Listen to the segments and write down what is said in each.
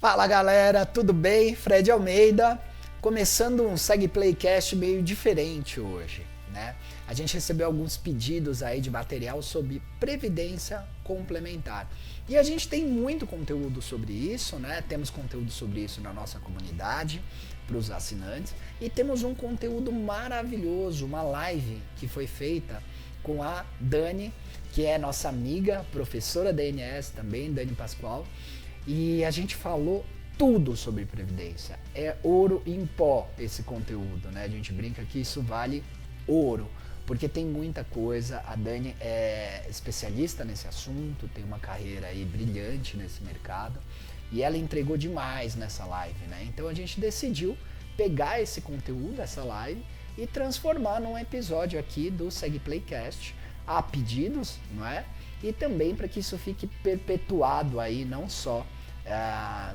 Fala galera, tudo bem? Fred Almeida, começando um SegPlaycast meio diferente hoje, né? A gente recebeu alguns pedidos aí de material sobre previdência complementar. E a gente tem muito conteúdo sobre isso, né? Temos conteúdo sobre isso na nossa comunidade, para os assinantes. E temos um conteúdo maravilhoso, uma live que foi feita com a Dani, que é nossa amiga, professora da ANS também, Dani Pascoal. E a gente falou tudo sobre previdência. É ouro em pó esse conteúdo, né? A gente brinca que isso vale ouro, porque tem muita coisa. A Dani é especialista nesse assunto, tem uma carreira aí brilhante nesse mercado e ela entregou demais nessa live, né? Então a gente decidiu pegar esse conteúdo, essa live, e transformar num episódio aqui do SegPlaycast a pedidos, não é? E também para que isso fique perpetuado aí, não só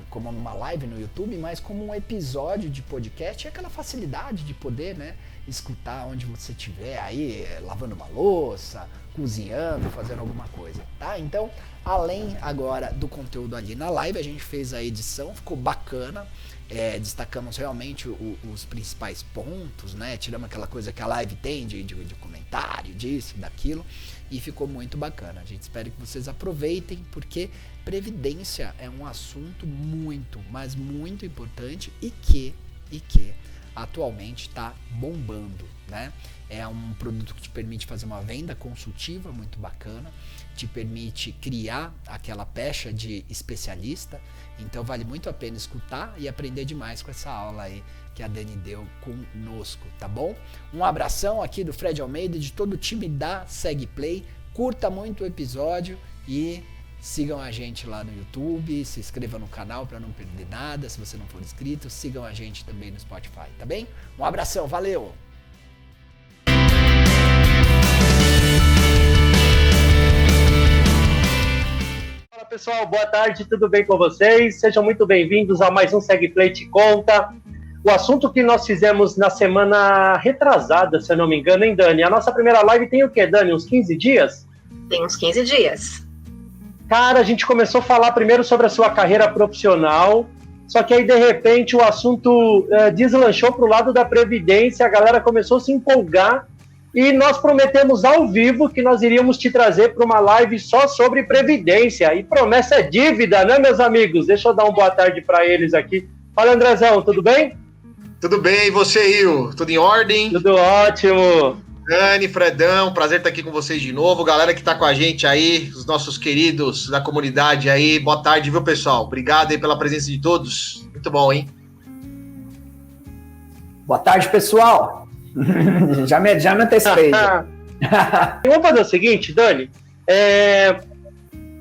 como uma live no YouTube, mas como um episódio de podcast, e aquela facilidade de poder, né, escutar onde você estiver aí, lavando uma louça, cozinhando, fazendo alguma coisa, tá? Então, além agora do conteúdo ali na live, a gente fez a edição, ficou bacana, destacamos realmente os principais pontos, né? Tiramos aquela coisa que a live tem de comentário, disso, daquilo, e ficou muito bacana. A gente espera que vocês aproveitem, porque previdência é um assunto muito, mas muito importante e que atualmente está bombando, né? É um produto que te permite fazer uma venda consultiva muito bacana, te permite criar aquela pecha de especialista, então vale muito a pena escutar e aprender demais com essa aula aí que a Dani deu conosco, tá bom? Um abração aqui do Fred Almeida e de todo o time da SegPlay, curta muito o episódio e sigam a gente lá no YouTube, se inscreva no canal para não perder nada, se você não for inscrito, sigam a gente também no Spotify, tá bem? Um abração, valeu! Fala pessoal, boa tarde, tudo bem com vocês? Sejam muito bem-vindos a mais um SegPlay Te Conta. O assunto que nós fizemos na semana retrasada, se eu não me engano, hein, Dani? A nossa primeira live tem o quê, Dani? Uns 15 dias? Tem uns 15 dias. Cara, a gente começou a falar primeiro sobre a sua carreira profissional, só que aí, de repente, o assunto deslanchou para o lado da Previdência, a galera começou a se empolgar e nós prometemos ao vivo que nós iríamos te trazer para uma live só sobre Previdência. E promessa é dívida, né, meus amigos? Deixa eu dar uma boa tarde para eles aqui. Fala, Andrezão, tudo bem? Tudo bem, e você, Rio? Tudo em ordem? Tudo ótimo. Dani, Fredão, prazer estar aqui com vocês de novo. Galera que está com a gente aí, os nossos queridos da comunidade aí, boa tarde, viu, pessoal? Obrigado aí pela presença de todos. Muito bom, hein? Boa tarde, pessoal! já me antecipei. Vamos fazer o seguinte, Dani.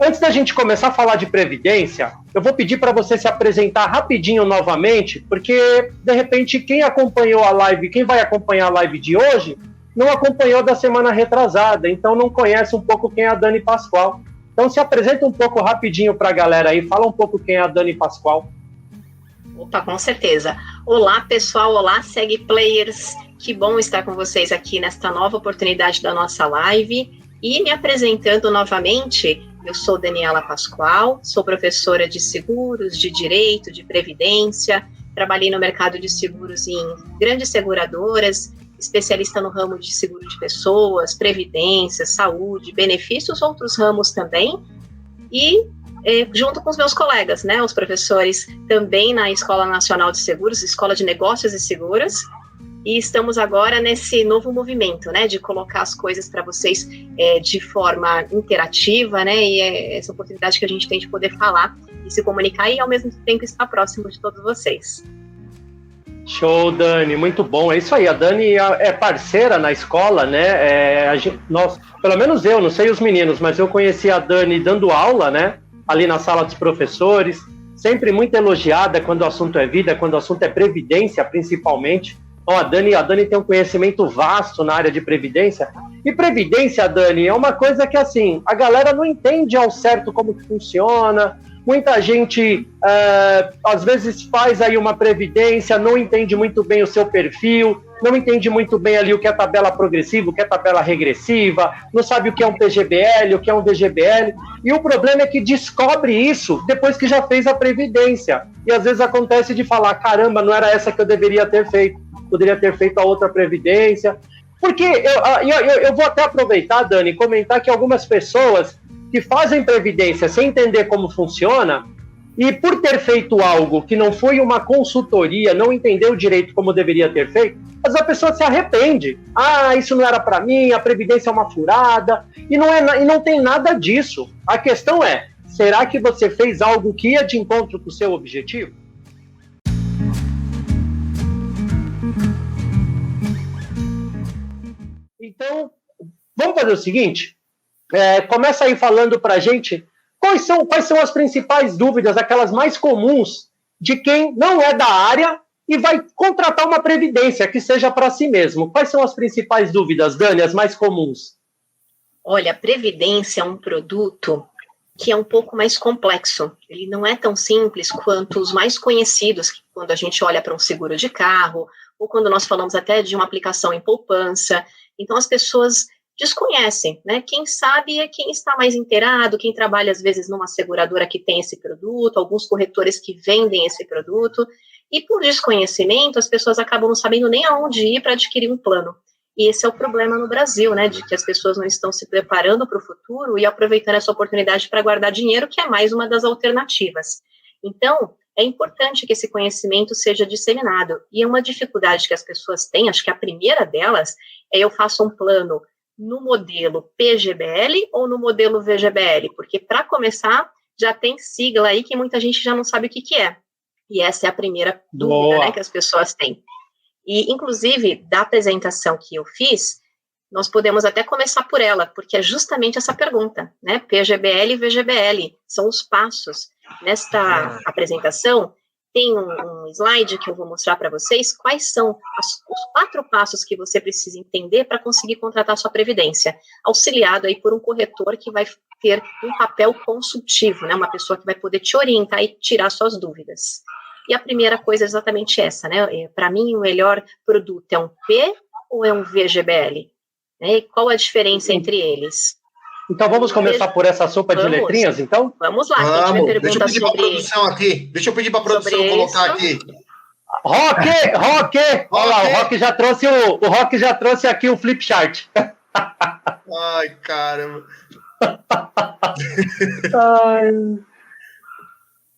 Antes da gente começar a falar de Previdência, eu vou pedir para você se apresentar rapidinho novamente, porque, de repente, quem acompanhou a live, quem vai acompanhar a live de hoje, não acompanhou da semana retrasada, então não conhece um pouco quem é a Dani Pascoal. Então se apresenta um pouco rapidinho para a galera aí, fala um pouco quem é a Dani Pascoal. Opa, com certeza. Olá, pessoal, olá, SegPlayers. Que bom estar com vocês aqui nesta nova oportunidade da nossa live. E me apresentando novamente, eu sou Daniela Pascoal, sou professora de seguros, de direito, de previdência, trabalhei no mercado de seguros em grandes seguradoras, especialista no ramo de seguro de pessoas, previdência, saúde, benefícios, outros ramos também, e junto com os meus colegas, né, os professores também na Escola Nacional de Seguros, Escola de Negócios e Seguros, e estamos agora nesse novo movimento, né, de colocar as coisas para vocês de forma interativa, né, e é essa oportunidade que a gente tem de poder falar e se comunicar e ao mesmo tempo estar próximo de todos vocês. Show, Dani, muito bom. É isso aí, a Dani é parceira na escola, né? Nós, pelo menos eu, não sei os meninos, mas eu conheci a Dani dando aula, né? Ali na sala dos professores, sempre muito elogiada quando o assunto é vida, quando o assunto é previdência, principalmente. Então, a Dani tem um conhecimento vasto na área de previdência. E previdência, Dani, é uma coisa que, assim, a galera não entende ao certo como que funciona. Muita gente, às vezes, faz aí uma previdência, não entende muito bem o seu perfil, não entende muito bem ali o que é tabela progressiva, o que é tabela regressiva, não sabe o que é um PGBL, o que é um VGBL, e o problema é que descobre isso depois que já fez a previdência. e às vezes acontece de falar, caramba, não era essa que eu deveria ter feito, poderia ter feito a outra previdência. Porque eu vou até aproveitar, Dani, e comentar que algumas pessoas que fazem previdência sem entender como funciona, e por ter feito algo que não foi uma consultoria, não entendeu direito como deveria ter feito, mas a pessoa se arrepende. Ah, isso não era para mim, a previdência é uma furada, e não tem nada disso. A questão é, será que você fez algo que ia de encontro com o seu objetivo? Então, vamos fazer o seguinte, começa aí falando para a gente quais são as principais dúvidas, aquelas mais comuns de quem não é da área e vai contratar uma previdência que seja para si mesmo. Quais são as principais dúvidas, Dani, as mais comuns? Olha, a previdência é um produto que é um pouco mais complexo. Ele não é tão simples quanto os mais conhecidos, quando a gente olha para um seguro de carro, ou quando nós falamos até de uma aplicação em poupança. Então, as pessoas desconhecem, né? Quem sabe é quem está mais inteirado, quem trabalha, às vezes, numa seguradora que tem esse produto, alguns corretores que vendem esse produto, e por desconhecimento, as pessoas acabam não sabendo nem aonde ir para adquirir um plano. E esse é o problema no Brasil, né? De que as pessoas não estão se preparando para o futuro e aproveitando essa oportunidade para guardar dinheiro, que é mais uma das alternativas. Então, é importante que esse conhecimento seja disseminado. E é uma dificuldade que as pessoas têm, acho que a primeira delas é eu faço um plano no modelo PGBL ou no modelo VGBL, porque para começar já tem sigla aí que muita gente já não sabe o que é. E essa é a primeira dúvida, né, que as pessoas têm. E, inclusive, da apresentação que eu fiz, nós podemos até começar por ela, porque é justamente essa pergunta, né, PGBL e VGBL, são os passos. Nesta apresentação, tem um slide que eu vou mostrar para vocês quais são os 4 passos que você precisa entender para conseguir contratar sua previdência, auxiliado aí por um corretor que vai ter um papel consultivo, né, uma pessoa que vai poder te orientar e tirar suas dúvidas. E a primeira coisa é exatamente essa, né, para mim o melhor produto é um P ou é um VGBL? Né, e qual a diferença entre eles? Então vamos começar por essa sopa de letrinhas, então? Vamos lá, quem tiver pergunta Deixa eu pedir para a produção colocar aqui. Rock! Olha lá, o Rock já trouxe aqui o flip chart. Ai, caramba.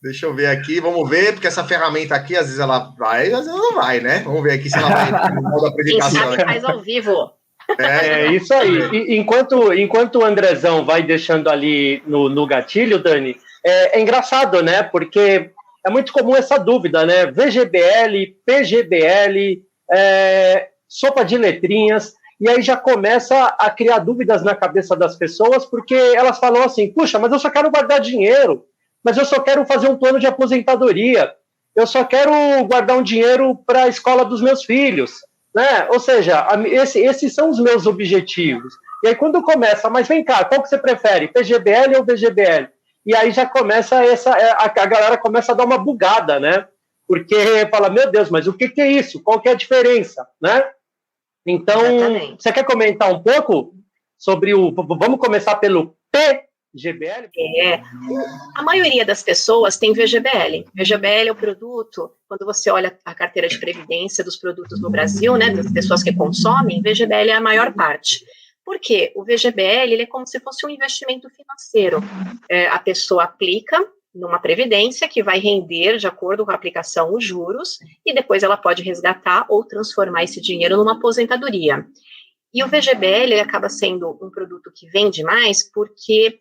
Deixa eu ver aqui, vamos ver, porque essa ferramenta aqui, às vezes ela vai, às vezes ela não vai, né? Vamos ver aqui se ela vai no modo da apresentação. Quem sabe faz ao vivo. É isso aí. E, enquanto o Andrezão vai deixando ali no gatilho, Dani, é engraçado, né? Porque é muito comum essa dúvida, né? VGBL, PGBL, sopa de letrinhas, e aí já começa a criar dúvidas na cabeça das pessoas, porque elas falam assim, puxa, mas eu só quero guardar dinheiro, mas eu só quero fazer um plano de aposentadoria, eu só quero guardar um dinheiro para a escola dos meus filhos, né? Ou seja, esses são os meus objetivos. E aí quando começa, mas vem cá, qual que você prefere, PGBL ou VGBL? E aí já começa a galera começa a dar uma bugada, né? Porque fala, meu Deus, mas o que é isso? Qual que é a diferença, né? Então, exatamente. Você quer comentar um pouco sobre vamos começar pelo PGBL? A maioria das pessoas tem VGBL. VGBL é o produto, quando você olha a carteira de previdência dos produtos no Brasil, né, das pessoas que consomem, VGBL é a maior parte. Por quê? O VGBL ele é como se fosse um investimento financeiro. A pessoa aplica numa previdência que vai render, de acordo com a aplicação, os juros, e depois ela pode resgatar ou transformar esse dinheiro numa aposentadoria. E o VGBL ele acaba sendo um produto que vende mais porque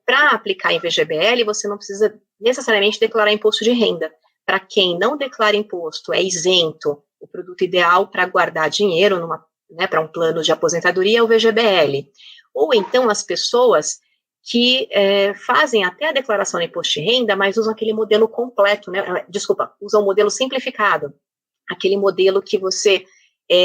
para aplicar em VGBL você não precisa necessariamente declarar imposto de renda. Para quem não declara imposto, é isento. O produto ideal para guardar dinheiro para um plano de aposentadoria é o VGBL. Ou então as pessoas que fazem até a declaração de imposto de renda, mas usam aquele modelo completo, usam o modelo simplificado. Aquele modelo que você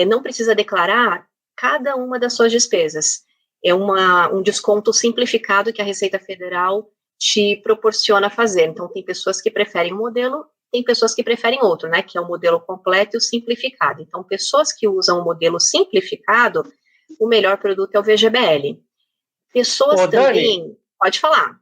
não precisa declarar cada uma das suas despesas. É um desconto simplificado que a Receita Federal te proporciona fazer. Então, tem pessoas que preferem um modelo, tem pessoas que preferem outro, né, que é o modelo completo e o simplificado. Então, pessoas que usam o modelo simplificado, o melhor produto é o VGBL. Pessoas também... Dani, pode falar.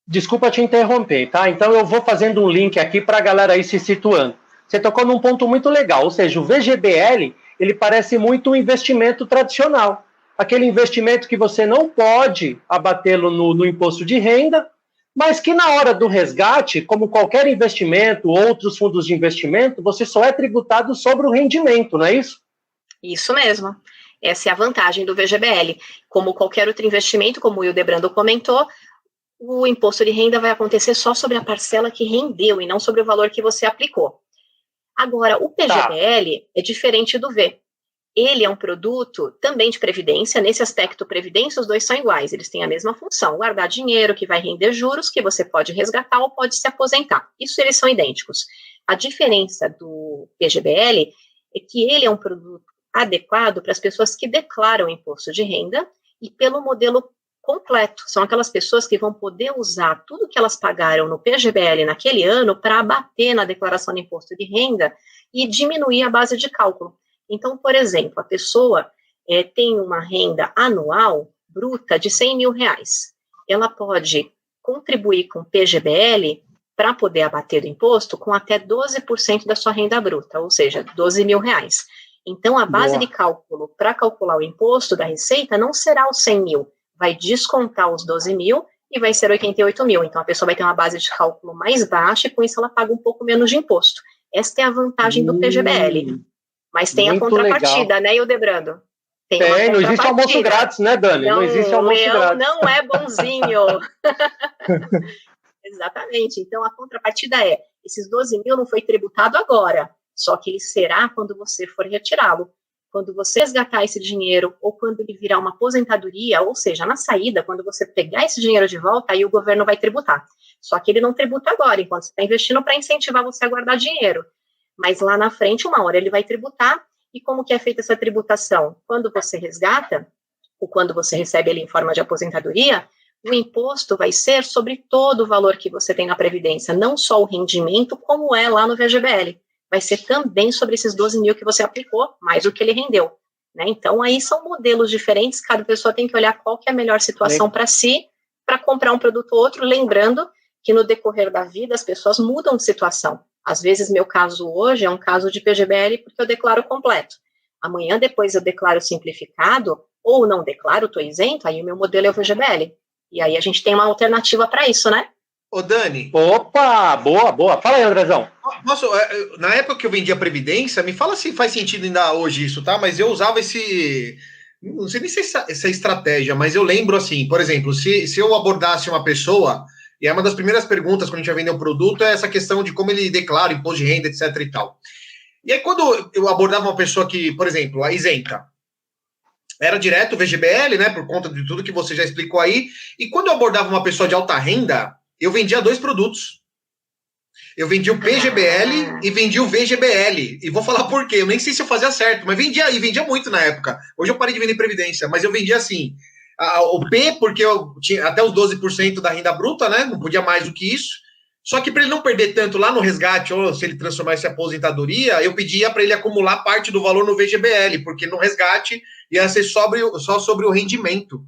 Desculpa te interromper, tá? Então eu vou fazendo um link aqui para a galera ir se situando. Você tocou num ponto muito legal, ou seja, o VGBL, ele parece muito um investimento tradicional. Aquele investimento que você não pode abatê-lo no imposto de renda, mas que na hora do resgate, como qualquer investimento, outros fundos de investimento, você só é tributado sobre o rendimento, não é isso? Isso mesmo. Essa é a vantagem do VGBL. Como qualquer outro investimento, como o Hildebrando comentou, o imposto de renda vai acontecer só sobre a parcela que rendeu e não sobre o valor que você aplicou. Agora, o PGBL é diferente do V. Ele é um produto também de previdência. Nesse aspecto, previdência, os dois são iguais. Eles têm a mesma função, guardar dinheiro que vai render juros, que você pode resgatar ou pode se aposentar. Isso eles são idênticos. A diferença do PGBL é que ele é um produto adequado para as pessoas que declaram imposto de renda e pelo modelo completo. São aquelas pessoas que vão poder usar tudo que elas pagaram no PGBL naquele ano para abater na declaração de imposto de renda e diminuir a base de cálculo. Então, por exemplo, a pessoa tem uma renda anual bruta de R$100 mil. Ela pode contribuir com o PGBL para poder abater do imposto com até 12% da sua renda bruta, ou seja, R$12 mil. Então, a base de cálculo para calcular o imposto da receita não será os 100 mil, vai descontar os 12 mil e vai ser 88 mil. Então, a pessoa vai ter uma base de cálculo mais baixa e com isso ela paga um pouco menos de imposto. Esta é a vantagem do PGBL. Mas tem a contrapartida, legal, né, Hildebrando? Tem, não existe almoço grátis, né, Dani? Não existe almoço grátis. Não é bonzinho. Exatamente. Então, a contrapartida é, esses 12 mil não foi tributado agora, só que ele será quando você for retirá-lo. Quando você resgatar esse dinheiro, ou quando ele virar uma aposentadoria, ou seja, na saída, quando você pegar esse dinheiro de volta, aí o governo vai tributar. Só que ele não tributa agora, enquanto você está investindo para incentivar você a guardar dinheiro. Mas lá na frente, uma hora ele vai tributar, e como que é feita essa tributação? Quando você resgata, ou quando você recebe ele em forma de aposentadoria, o imposto vai ser sobre todo o valor que você tem na Previdência, não só o rendimento, como é lá no VGBL. Vai ser também sobre esses 12 mil que você aplicou, mais o que ele rendeu. Né? Então, aí são modelos diferentes, cada pessoa tem que olhar qual que é a melhor situação para si, para comprar um produto ou outro, lembrando que no decorrer da vida as pessoas mudam de situação. Às vezes, meu caso hoje é um caso de PGBL porque eu declaro completo. Amanhã, depois, eu declaro simplificado, ou não declaro, estou isento, aí o meu modelo é o VGBL. E aí a gente tem uma alternativa para isso, né? Ô, Dani. Opa, boa. Fala aí, Andrezão. Nossa, na época que eu vendia Previdência, me fala se faz sentido ainda hoje isso, tá? Mas eu usava esse... Não sei nem se essa estratégia, mas eu lembro assim, por exemplo, se eu abordasse uma pessoa... E é uma das primeiras perguntas quando a gente vai vender um produto é essa questão de como ele declara imposto de renda, etc e tal. E aí quando eu abordava uma pessoa que, por exemplo, a isenta, era direto o VGBL, né, por conta de tudo que você já explicou aí, e quando eu abordava uma pessoa de alta renda, eu vendia dois produtos. Eu vendia o PGBL e vendia o VGBL. E vou falar por quê, eu nem sei se eu fazia certo, mas vendia muito na época. Hoje eu parei de vender Previdência, mas eu vendia assim... O P, porque eu tinha até os 12% da renda bruta, né? Não podia mais do que isso. Só que para ele não perder tanto lá no resgate, ou se ele transformasse em aposentadoria, eu pedia para ele acumular parte do valor no VGBL, porque no resgate ia ser só sobre o rendimento.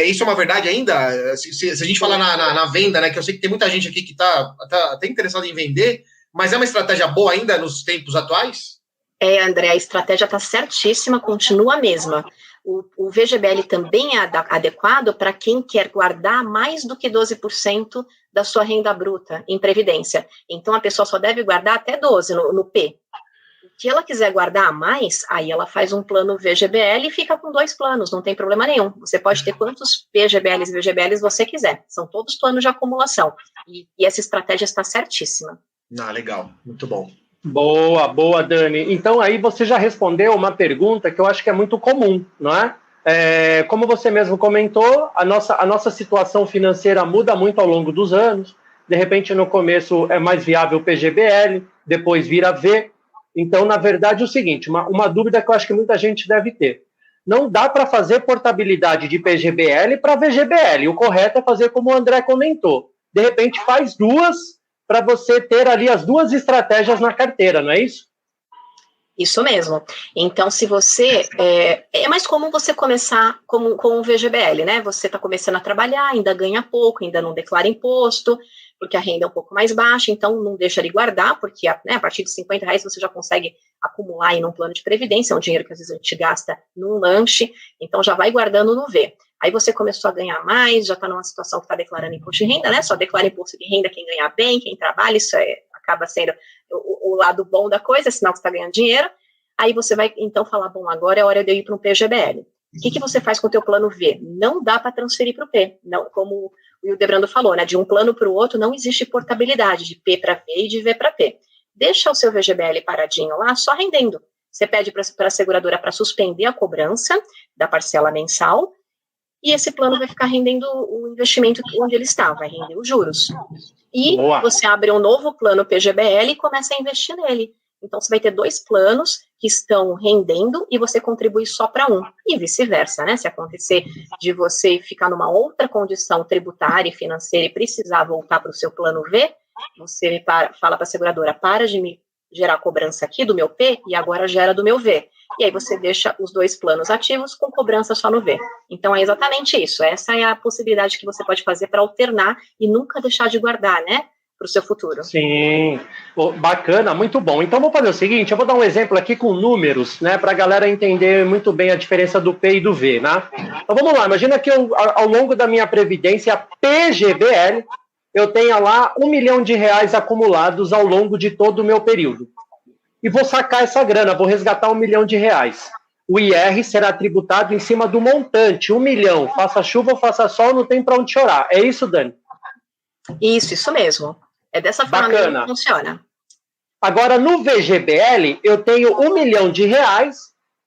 Isso é uma verdade ainda? Se a gente falar na venda, né? Que eu sei que tem muita gente aqui que tá até interessada em vender, mas é uma estratégia boa ainda nos tempos atuais? André, a estratégia está certíssima, continua a mesma. O VGBL também é adequado para quem quer guardar mais do que 12% da sua renda bruta em previdência. Então, a pessoa só deve guardar até 12% no P. Se ela quiser guardar mais, aí ela faz um plano VGBL e fica com 2 planos, não tem problema nenhum. Você pode ter quantos PGBLs e VGBLs você quiser. São todos planos de acumulação. E essa estratégia está certíssima. Legal, muito bom. Boa, Dani. Então, aí você já respondeu uma pergunta que eu acho que é muito comum, não é? Como você mesmo comentou, a nossa situação financeira muda muito ao longo dos anos. De repente, no começo é mais viável o PGBL, depois vira V. Então, na verdade, é o seguinte, uma dúvida que eu acho que muita gente deve ter. Não dá para fazer portabilidade de PGBL para VGBL. O correto é fazer como o André comentou. De repente, faz duas... para você ter ali as duas estratégias na carteira, não é isso? Isso mesmo. Então, se você... É mais comum você começar com o VGBL, né? Você está começando a trabalhar, ainda ganha pouco, ainda não declara imposto, porque a renda é um pouco mais baixa, então não deixa de guardar, porque a partir de R$50 você já consegue acumular aí num plano de previdência, é um dinheiro que às vezes a gente gasta num lanche, então já vai guardando no V. Aí você começou a ganhar mais, já está numa situação que está declarando imposto de renda, né? Só declara imposto de renda quem ganha bem, quem trabalha, isso acaba sendo o lado bom da coisa, sinal que você está ganhando dinheiro. Aí você vai, então, falar, bom, agora é hora de eu ir para um PGBL. O que você faz com o teu plano V? Não dá para transferir para o P. Não, como o Hildebrando falou, né? De um plano para o outro não existe portabilidade de P para V e de V para P. Deixa o seu VGBL paradinho lá, só rendendo. Você pede para a seguradora para suspender a cobrança da parcela mensal, e esse plano vai ficar rendendo o investimento onde ele está, vai render os juros. E você abre um novo plano PGBL e começa a investir nele. Então, você vai ter 2 planos que estão rendendo e você contribui só para um. E vice-versa, né? Se acontecer de você ficar numa outra condição tributária e financeira e precisar voltar para o seu plano V, você fala para a seguradora, para de me gerar cobrança aqui do meu P e agora gera do meu V. E aí você deixa os 2 planos ativos com cobrança só no V. Então, é exatamente isso. Essa é a possibilidade que você pode fazer para alternar e nunca deixar de guardar, né? Para o seu futuro. Sim, bacana, muito bom. Então, vou fazer o seguinte, eu vou dar um exemplo aqui com números, né? Para a galera entender muito bem a diferença do P e do V, né? Então, vamos lá. Imagina que ao longo da minha previdência PGBL, eu tenha lá R$1 milhão acumulados ao longo de todo o meu período. E vou sacar essa grana, vou resgatar R$1 milhão. O IR será tributado em cima do montante, 1 milhão. Faça chuva ou faça sol, não tem para onde chorar. É isso, Dani? Isso mesmo. É dessa forma que funciona. Agora, no VGBL, eu tenho R$1 milhão,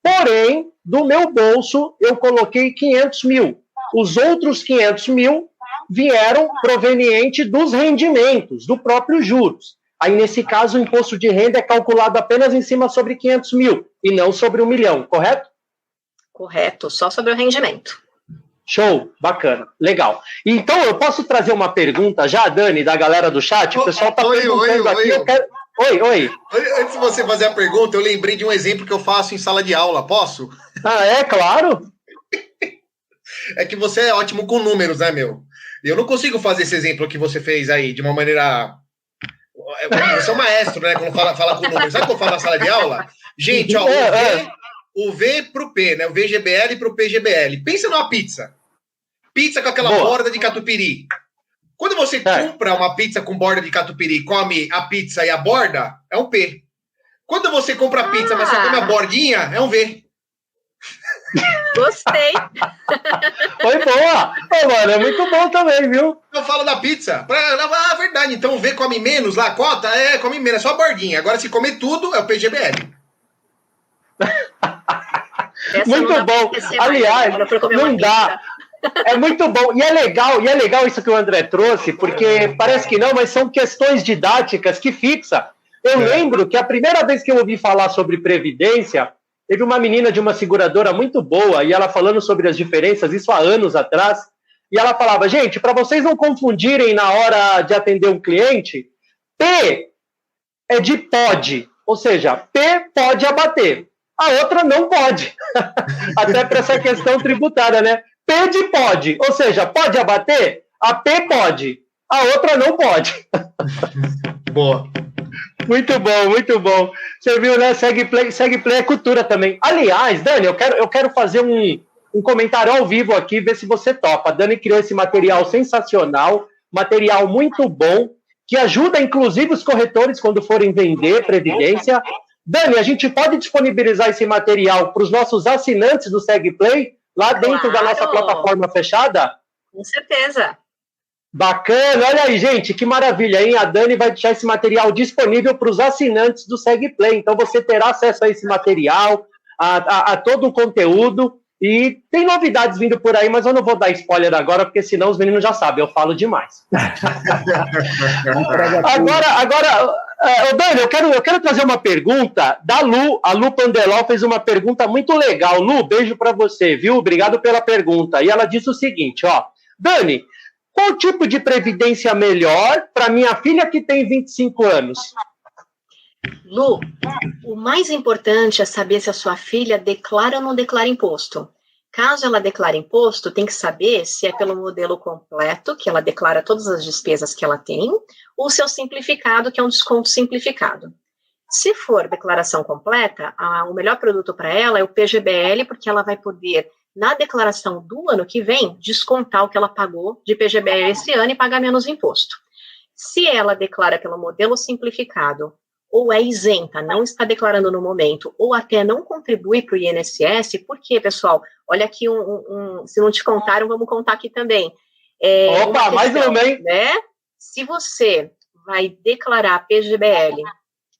porém, do meu bolso, eu coloquei 500 mil. Os outros 500 mil vieram proveniente dos rendimentos, do próprio juros. Aí, nesse caso, o imposto de renda é calculado apenas em cima sobre 500 mil, e não sobre 1 milhão, correto? Correto, só sobre o rendimento. Show, bacana, legal. Então, eu posso trazer uma pergunta já, Dani, da galera do chat? O pessoal está perguntando aqui. Oi. Antes de você fazer a pergunta, eu lembrei de um exemplo que eu faço em sala de aula, posso? É claro. É que você é ótimo com números, né, meu? Eu não consigo fazer esse exemplo que você fez aí de uma maneira... Você é um maestro, né, quando fala com números. Sabe o que eu falo na sala de aula? Gente, ó, o V pro P, né? O VGBL pro PGBL. Pensa numa pizza. Pizza com aquela borda de catupiry. Quando você compra uma pizza com borda de catupiry e come a pizza e a borda, é um P. Quando você compra a pizza, mas você come a bordinha, é um V. Gostei. Foi boa. Mano, é muito bom também, viu? Eu falo da pizza. Verdade. Então o V come menos lá, a cota? Come menos, é só a bordinha. Agora, se comer tudo, é o PGBL. Muito bom. Aliás, não dá. É muito bom. E é legal isso que o André trouxe, porque parece que não, mas são questões didáticas que fixa. Eu lembro que a primeira vez que eu ouvi falar sobre previdência, teve uma menina de uma seguradora muito boa, e ela falando sobre as diferenças, isso há anos atrás, e ela falava, gente, para vocês não confundirem na hora de atender um cliente, P é de pode, ou seja, P pode abater, a outra não pode. Até para essa questão tributária, né? P de pode, ou seja, pode abater, a P pode, a outra não pode. Boa. Muito bom, muito bom. Você viu, né? Segue Play é cultura também. Aliás, Dani, eu quero fazer um comentário ao vivo aqui, ver se você topa. A Dani criou esse material sensacional, material muito bom, que ajuda, inclusive, os corretores quando forem vender previdência. Dani, a gente pode disponibilizar esse material para os nossos assinantes do SegPlay, lá dentro da nossa plataforma fechada? Com certeza. Bacana, olha aí, gente, que maravilha, hein? A Dani vai deixar esse material disponível para os assinantes do SegPlay, então você terá acesso a esse material, a todo o conteúdo, e tem novidades vindo por aí, mas eu não vou dar spoiler agora, porque senão os meninos já sabem, eu falo demais. Agora, Dani, eu quero trazer uma pergunta da Lu. A Lu Pandeló fez uma pergunta muito legal. Lu, beijo para você, viu? Obrigado pela pergunta. E ela disse o seguinte, ó, Dani, qual tipo de previdência melhor para minha filha que tem 25 anos? Lu, o mais importante é saber se a sua filha declara ou não declara imposto. Caso ela declare imposto, tem que saber se é pelo modelo completo, que ela declara todas as despesas que ela tem, ou se é o simplificado, que é um desconto simplificado. Se for declaração completa, o melhor produto para ela é o PGBL, porque ela vai poder, na declaração do ano que vem, descontar o que ela pagou de PGBL esse ano e pagar menos imposto. Se ela declara pelo modelo simplificado, ou é isenta, não está declarando no momento, ou até não contribui para o INSS, por quê, pessoal? Olha aqui, se não te contaram, vamos contar aqui também. Opa, mais uma, hein? Né? Se você vai declarar PGBL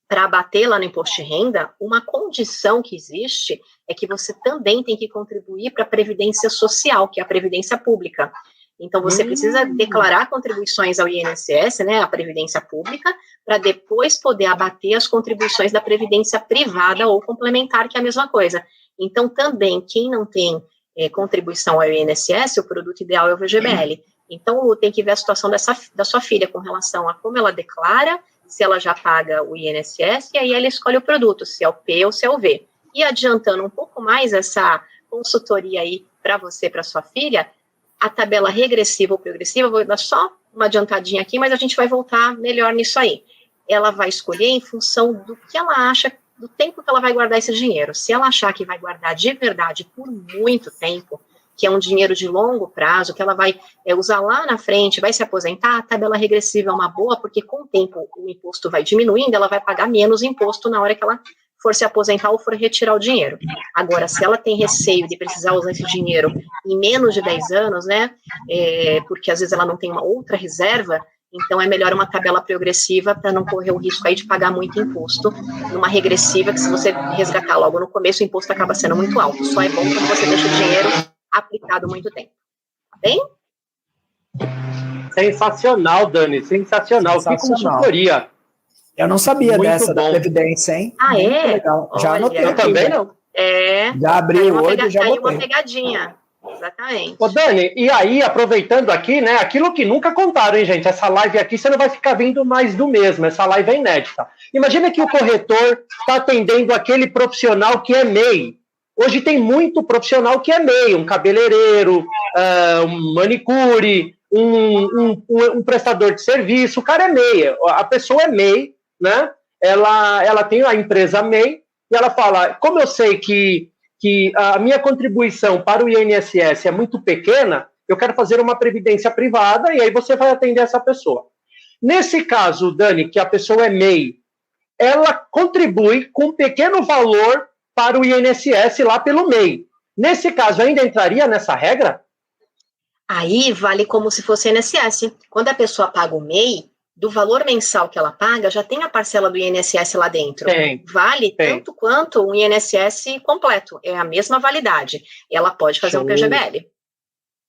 para bater lá no imposto de renda, uma condição que existe é que você também tem que contribuir para a Previdência Social, que é a Previdência Pública. Então, você precisa declarar contribuições ao INSS, né, a Previdência Pública, para depois poder abater as contribuições da Previdência Privada ou complementar, que é a mesma coisa. Então, também, quem não tem contribuição ao INSS, o produto ideal é o VGBL. Então, tem que ver a situação da sua filha com relação a como ela declara, se ela já paga o INSS, e aí ela escolhe o produto, se é o P ou se é o V. E adiantando um pouco mais essa consultoria aí para você, para sua filha, a tabela regressiva ou progressiva, vou dar só uma adiantadinha aqui, mas a gente vai voltar melhor nisso aí. Ela vai escolher em função do que ela acha, do tempo que ela vai guardar esse dinheiro. Se ela achar que vai guardar de verdade por muito tempo, que é um dinheiro de longo prazo, que ela vai usar lá na frente, vai se aposentar, a tabela regressiva é uma boa, porque com o tempo o imposto vai diminuindo, ela vai pagar menos imposto na hora que ela for se aposentar ou for retirar o dinheiro. Agora, se ela tem receio de precisar usar esse dinheiro em menos de 10 anos, né, porque às vezes ela não tem uma outra reserva, então é melhor uma tabela progressiva para não correr o risco aí de pagar muito imposto numa regressiva, que se você resgatar logo no começo, o imposto acaba sendo muito alto. Só é bom quando você deixa o dinheiro aplicado muito tempo. Tá bem? Sensacional, Dani, sensacional. Que consultoria. Eu não sabia muito dessa bom. da Previdência, hein? Ah, muito é? legal. Já Olha, anotei. Eu também não. Já abri o olho e já botei. botei. Uma pegadinha. Exatamente. Ô, Dani, e aí, aproveitando aqui, né, aquilo que nunca contaram, hein, gente? Essa live aqui, você não vai ficar vendo mais do mesmo, essa live é inédita. Imagina que o corretor está atendendo aquele profissional que é MEI. Hoje tem muito profissional que é MEI, um cabeleireiro, um manicure, um prestador de serviço, o cara é MEI, a pessoa é MEI, né? Ela tem a empresa MEI, e ela fala, como eu sei que a minha contribuição para o INSS é muito pequena, eu quero fazer uma previdência privada, e aí você vai atender essa pessoa. Nesse caso, Dani, que a pessoa é MEI, ela contribui com um pequeno valor para o INSS lá pelo MEI. Nesse caso, ainda entraria nessa regra? Aí vale como se fosse INSS. Quando a pessoa paga o MEI, do valor mensal que ela paga, já tem a parcela do INSS lá dentro. Vale tanto quanto um INSS completo. É a mesma validade. Ela pode fazer um PGBL.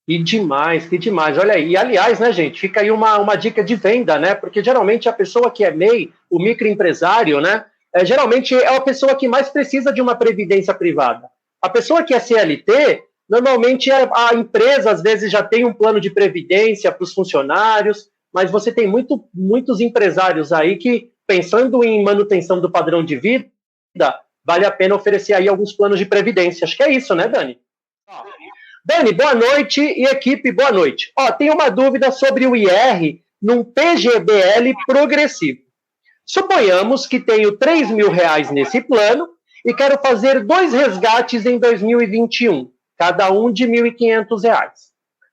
Que demais. Olha aí. E, aliás, né, gente, fica aí uma dica de venda, né? Porque, geralmente, a pessoa que é MEI, o microempresário, né? Geralmente, é a pessoa que mais precisa de uma previdência privada. A pessoa que é CLT, normalmente, a empresa, às vezes, já tem um plano de previdência para os funcionários, mas você tem muitos empresários aí que, pensando em manutenção do padrão de vida, vale a pena oferecer aí alguns planos de previdência. Acho que é isso, né, Dani? Dani, boa noite, e equipe, boa noite. Tem uma dúvida sobre o IR num PGBL progressivo. Suponhamos que tenho R$3.000 nesse plano e quero fazer 2 resgates em 2021, cada um de R$1.500.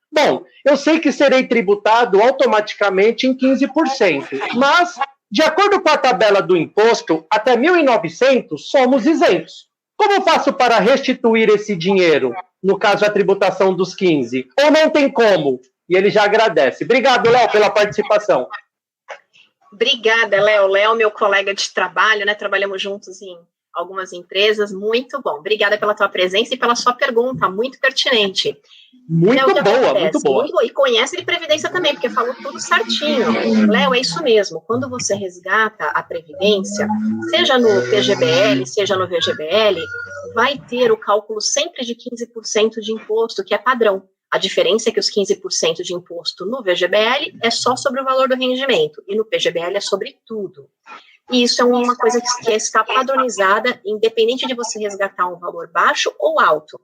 Bom, eu sei que serei tributado automaticamente em 15%, mas, de acordo com a tabela do imposto, até 1.900 somos isentos. Como faço para restituir esse dinheiro, no caso a tributação dos 15%? Ou não tem como? E ele já agradece. Obrigado, Léo, pela participação. Obrigada, Léo. Léo, meu colega de trabalho, né? Trabalhamos juntos em algumas empresas. Muito bom. Obrigada pela tua presença e pela sua pergunta, muito pertinente. Muito boa. E conhece de Previdência também, porque falou tudo certinho. Léo, é isso mesmo. Quando você resgata a Previdência, seja no PGBL, seja no VGBL, vai ter o cálculo sempre de 15% de imposto, que é padrão. A diferença é que os 15% de imposto no VGBL é só sobre o valor do rendimento, e no PGBL é sobre tudo. E isso é uma coisa que está padronizada, independente de você resgatar um valor baixo ou alto.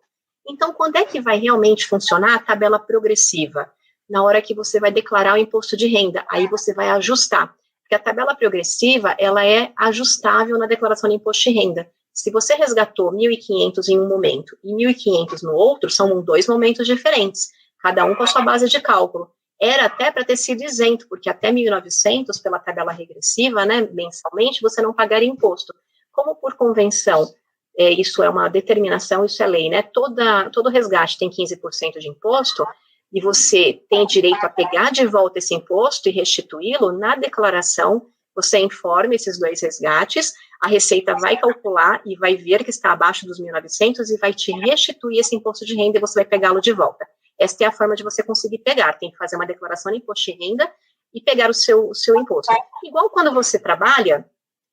Então, quando é que vai realmente funcionar a tabela progressiva? Na hora que você vai declarar o imposto de renda, aí você vai ajustar. Porque a tabela progressiva, ela é ajustável na declaração de imposto de renda. Se você resgatou 1.500 em um momento e 1.500 no outro, são 2 momentos diferentes, cada um com a sua base de cálculo. Era até para ter sido isento, porque até 1.900, pela tabela regressiva, né, mensalmente, você não pagaria imposto. Como por convenção, isso é uma determinação, isso é lei, né, todo resgate tem 15% de imposto, e você tem direito a pegar de volta esse imposto e restituí-lo, na declaração, você informa esses 2 resgates, a Receita vai calcular e vai ver que está abaixo dos 1.900 e vai te restituir esse imposto de renda e você vai pegá-lo de volta. Esta é a forma de você conseguir pegar, tem que fazer uma declaração de imposto de renda e pegar o seu imposto. Igual quando você trabalha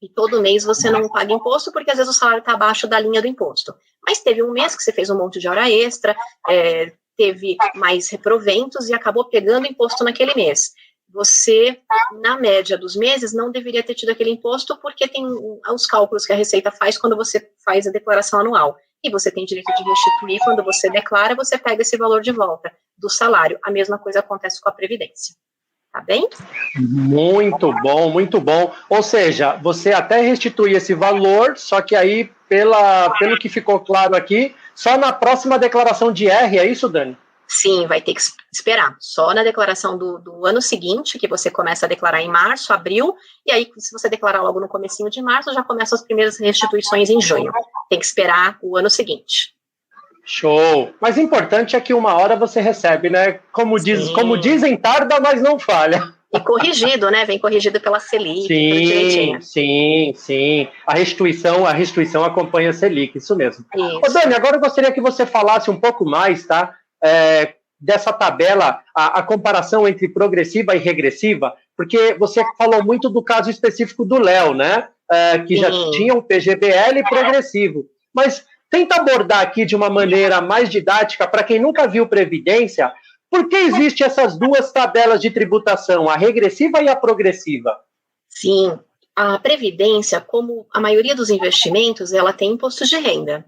e todo mês você não paga imposto, porque às vezes o salário está abaixo da linha do imposto. Mas teve um mês que você fez um monte de hora extra, teve mais reproventos e acabou pegando imposto naquele mês. Você, na média dos meses, não deveria ter tido aquele imposto, porque tem os cálculos que a Receita faz quando você faz a declaração anual. E você tem direito de restituir, quando você declara, você pega esse valor de volta do salário. A mesma coisa acontece com a Previdência. Tá bem? Muito bom, muito bom. Ou seja, você até restitui esse valor, só que aí, pelo que ficou claro aqui, só na próxima declaração de R, é isso, Dani? Sim, vai ter que esperar. Só na declaração do ano seguinte, que você começa a declarar em março, abril, e aí, se você declarar logo no comecinho de março, já começam as primeiras restituições em junho. Tem que esperar o ano seguinte. Show! Mas o importante é que uma hora você recebe, né? Como dizem, tarda, mas não falha. E corrigido, né? Vem corrigido pela Selic. Sim. A restituição acompanha a Selic, isso mesmo. Isso. Ô, Dani, agora eu gostaria que você falasse um pouco mais, tá? Dessa tabela, a comparação entre progressiva e regressiva, porque você falou muito do caso específico do Léo, né? Que já tinha um PGBL progressivo. Mas tenta abordar aqui de uma maneira mais didática, para quem nunca viu Previdência, por que existem essas 2 tabelas de tributação, a regressiva e a progressiva? Sim, a Previdência, como a maioria dos investimentos, ela tem imposto de renda.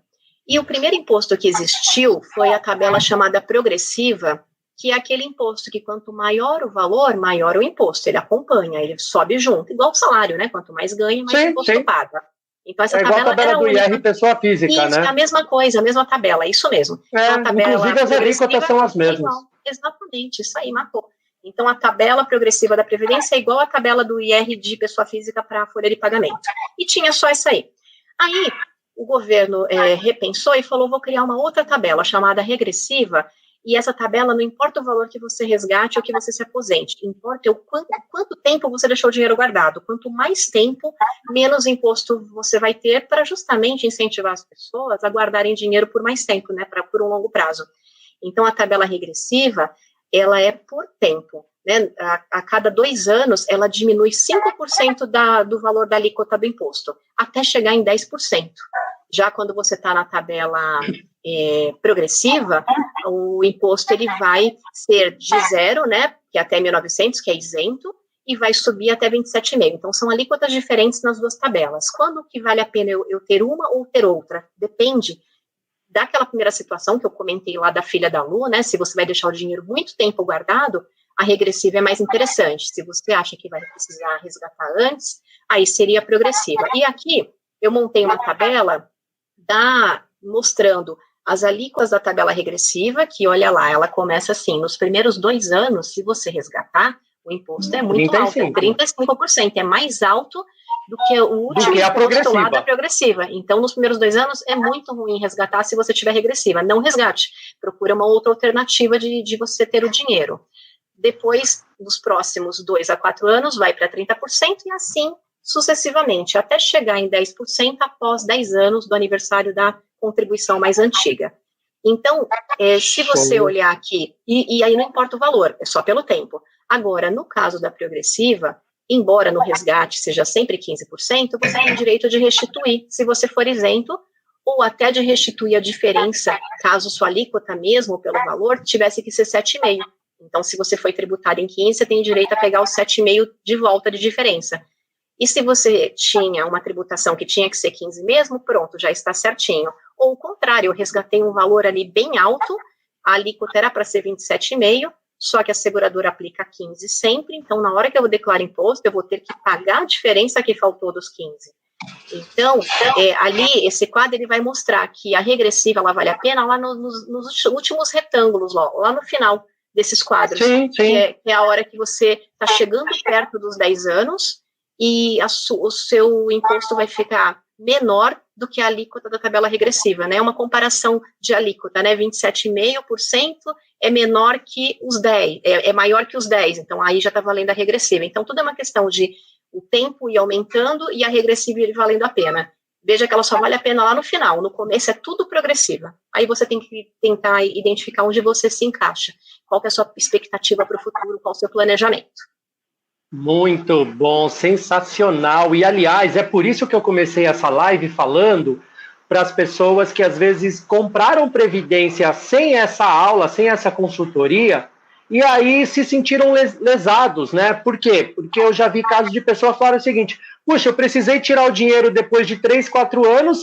E o primeiro imposto que existiu foi a tabela chamada progressiva, que é aquele imposto que quanto maior o valor, maior o imposto. Ele acompanha, ele sobe junto, igual o salário, né? Quanto mais ganha, mais imposto paga. Então, essa igual a tabela do IR pessoa física, isso, né? É a mesma coisa, a mesma tabela, isso mesmo. Então, inclusive as alíquotas são as mesmas. Exatamente, isso aí, matou. Então, a tabela progressiva da Previdência é igual à tabela do IR de pessoa física para a folha de pagamento. E tinha só essa aí. Aí, o governo repensou e falou, vou criar uma outra tabela chamada regressiva, e essa tabela não importa o valor que você resgate ou que você se aposente, importa quanto tempo você deixou o dinheiro guardado. Quanto mais tempo, menos imposto você vai ter, para justamente incentivar as pessoas a guardarem dinheiro por mais tempo, né, por um longo prazo. Então, a tabela regressiva, ela é por tempo, né, a cada 2 anos, ela diminui 5% do valor da alíquota do imposto, até chegar em 10%. Já quando você está na tabela progressiva, o imposto ele vai ser de 0, né, que é até 1.900, que é isento, e vai subir até 27,5. Então, são alíquotas diferentes nas 2 tabelas. Quando que vale a pena eu ter uma ou ter outra? Depende daquela primeira situação que eu comentei lá da filha da Lu, né, se você vai deixar o dinheiro muito tempo guardado, a regressiva é mais interessante. Se você acha que vai precisar resgatar antes, aí seria a progressiva. E aqui, eu montei uma tabela mostrando as alíquotas da tabela regressiva, que, olha lá, ela começa assim, nos primeiros 2 anos, se você resgatar, o imposto é muito 35. Alto, é 35%, é mais alto do que o último imposto lá da progressiva. Então, nos primeiros 2 anos, é muito ruim resgatar se você tiver regressiva. Não resgate, procura uma outra alternativa de você ter o dinheiro. Depois, nos próximos 2 a 4 anos, vai para 30% e assim sucessivamente, até chegar em 10% após 10 anos do aniversário da contribuição mais antiga. Então, se você olhar aqui, e aí não importa o valor, é só pelo tempo. Agora, no caso da progressiva, embora no resgate seja sempre 15%, você tem direito de restituir, se você for isento, ou até de restituir a diferença, caso sua alíquota mesmo, pelo valor, tivesse que ser 7,5%. Então, se você foi tributado em 15%, você tem direito a pegar os 7,5% de volta de diferença. E se você tinha uma tributação que tinha que ser 15 mesmo, pronto, já está certinho. Ou o contrário, eu resgatei um valor ali bem alto, a alíquota era para ser 27,5, só que a seguradora aplica 15 sempre, então na hora que eu declaro imposto, eu vou ter que pagar a diferença que faltou dos 15. Então, ali, esse quadro, ele vai mostrar que a regressiva, ela vale a pena lá nos últimos retângulos, lá no final desses quadros, sim. Que é a hora que você está chegando perto dos 10 anos, e o seu imposto vai ficar menor do que a alíquota da tabela regressiva, né? Uma comparação de alíquota, né? 27,5% é menor que os 10, é maior que os 10, então aí já está valendo a regressiva. Então, tudo é uma questão de o tempo ir aumentando e a regressiva ir valendo a pena. Veja que ela só vale a pena lá no final, no começo é tudo progressiva. Aí você tem que tentar identificar onde você se encaixa, qual que é a sua expectativa para o futuro, qual o seu planejamento. Muito bom, sensacional. E, aliás, é por isso que eu comecei essa live falando para as pessoas que, às vezes, compraram Previdência sem essa aula, sem essa consultoria, e aí se sentiram lesados, né? Por quê? Porque eu já vi casos de pessoas falarem o seguinte, puxa, eu precisei tirar o dinheiro depois de 3, 4 anos,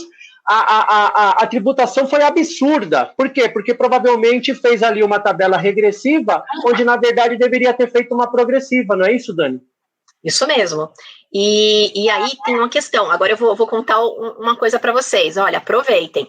a tributação foi absurda. Por quê? Porque provavelmente fez ali uma tabela regressiva, onde na verdade deveria ter feito uma progressiva, não é isso, Dani? Isso mesmo. E aí tem uma questão. Agora eu vou contar uma coisa para vocês. Olha, aproveitem.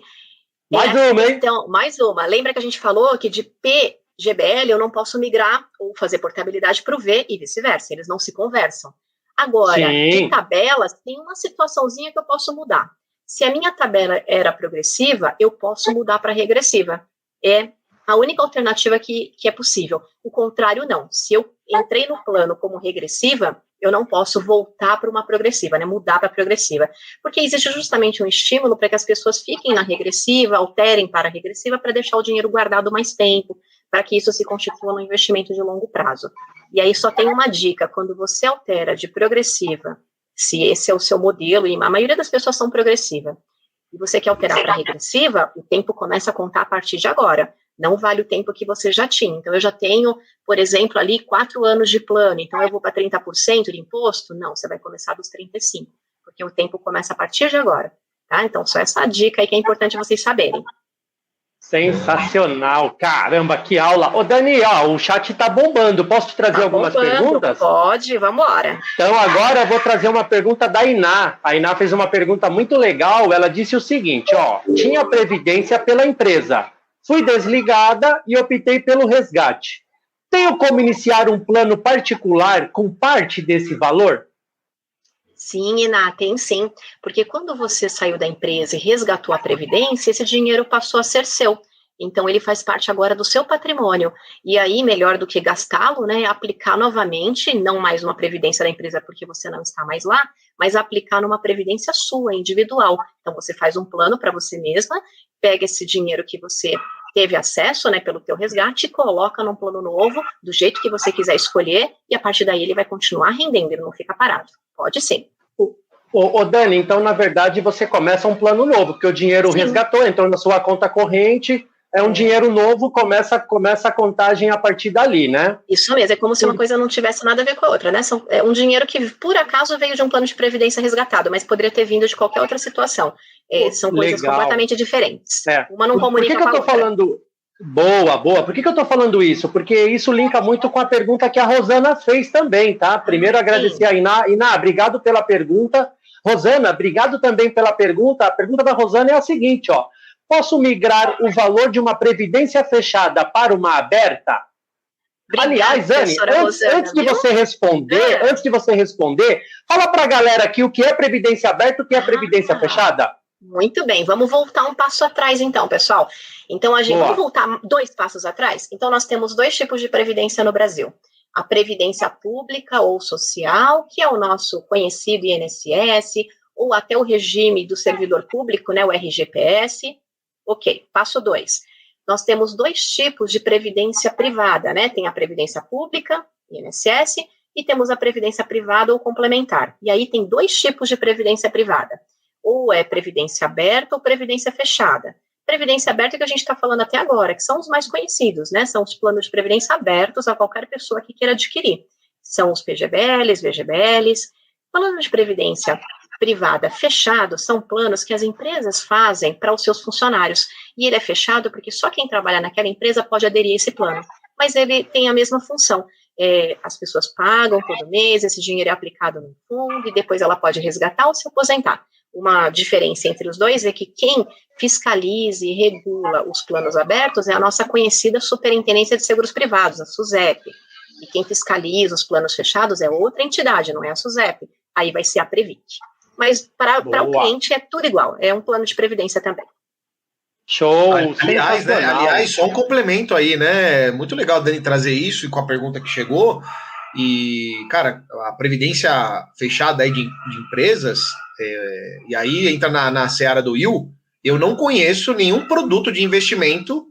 Mais uma, hein? Então, mais uma. Lembra que a gente falou que de PGBL eu não posso migrar ou fazer portabilidade para o V e vice-versa. Eles não se conversam. Agora, de tabelas, tem uma situaçãozinha que eu posso mudar. Se a minha tabela era progressiva, eu posso mudar para regressiva. É a única alternativa que é possível. O contrário, não. Se eu entrei no plano como regressiva, eu não posso voltar para uma progressiva, né? Mudar para progressiva. Porque existe justamente um estímulo para que as pessoas fiquem na regressiva, alterem para a regressiva, para deixar o dinheiro guardado mais tempo, para que isso se constitua um investimento de longo prazo. E aí só tem uma dica, quando você altera de progressiva, se esse é o seu modelo, e a maioria das pessoas são progressiva, e você quer alterar para regressiva, o tempo começa a contar a partir de agora. Não vale o tempo que você já tinha. Então, eu já tenho, por exemplo, ali 4 anos de plano, então eu vou para 30% de imposto? Não, você vai começar dos 35%, porque o tempo começa a partir de agora. Tá? Então, só essa dica aí que é importante vocês saberem. Sensacional, caramba, que aula. Ô Dani, ó, o chat tá bombando, posso te trazer algumas perguntas? Pode, vamos embora. Então agora eu vou trazer uma pergunta da Iná. A Iná fez uma pergunta muito legal, ela disse o seguinte, ó, tinha previdência pela empresa, fui desligada e optei pelo resgate. Tenho como iniciar um plano particular com parte desse valor? Sim, Iná, tem sim, porque quando você saiu da empresa e resgatou a previdência, esse dinheiro passou a ser seu, então ele faz parte agora do seu patrimônio, e aí melhor do que gastá-lo, né, aplicar novamente, não mais numa previdência da empresa porque você não está mais lá, mas aplicar numa previdência sua, individual, então você faz um plano para você mesma, pega esse dinheiro que você teve acesso, né, pelo teu resgate, e coloca num plano novo, do jeito que você quiser escolher, e a partir daí ele vai continuar rendendo, ele não fica parado. Pode sim. Ô Dani, então, na verdade, você começa um plano novo, porque o dinheiro resgatou, então na sua conta corrente, é um dinheiro novo, começa a contagem a partir dali, né? Isso mesmo, é como se uma coisa não tivesse nada a ver com a outra, né? É um dinheiro que, por acaso, veio de um plano de previdência resgatado, mas poderia ter vindo de qualquer outra situação. São coisas completamente diferentes. Uma não comunica com a outra. Falando... Boa. Por que eu tô falando isso? Porque isso linka muito com a pergunta que a Rosana fez também, tá? Primeiro agradecer a Iná. Iná, obrigado pela pergunta. Rosana, obrigado também pela pergunta. A pergunta da Rosana é a seguinte, ó. Posso migrar o valor de uma previdência fechada para uma aberta? Obrigada, aliás, Anne, antes de você responder, fala para a galera aqui o que é previdência aberta e o que é previdência fechada. Muito bem, vamos voltar um passo atrás então, pessoal. Então, vamos voltar 2 passos atrás? Então, nós temos 2 tipos de previdência no Brasil. A previdência pública ou social, que é o nosso conhecido INSS, ou até o regime do servidor público, né, o RGPS. Ok, passo 2. Nós temos 2 tipos de previdência privada, né? Tem a previdência pública, INSS, e temos a previdência privada ou complementar. E aí tem 2 tipos de previdência privada. Ou é previdência aberta ou previdência fechada. Previdência aberta que a gente está falando até agora, que são os mais conhecidos, né? São os planos de previdência abertos a qualquer pessoa que queira adquirir. São os PGBLs, VGBLs, Plano de previdência privada fechado são planos que as empresas fazem para os seus funcionários. E ele é fechado porque só quem trabalha naquela empresa pode aderir a esse plano. Mas ele tem a mesma função. As pessoas pagam todo mês, esse dinheiro é aplicado no fundo e depois ela pode resgatar ou se aposentar. Uma diferença entre os dois é que quem fiscaliza e regula os planos abertos é a nossa conhecida Superintendência de Seguros Privados, a SUSEP. E quem fiscaliza os planos fechados é outra entidade, não é a SUSEP. Aí vai ser a Previc. Mas para o cliente é tudo igual, é um plano de previdência também. Show! Aliás, né? Aliás, só um complemento aí, né? Muito legal a Dani trazer isso e com a pergunta que chegou. E, cara, a previdência fechada aí de empresas, e aí entra na seara do Will, eu não conheço nenhum produto de investimento,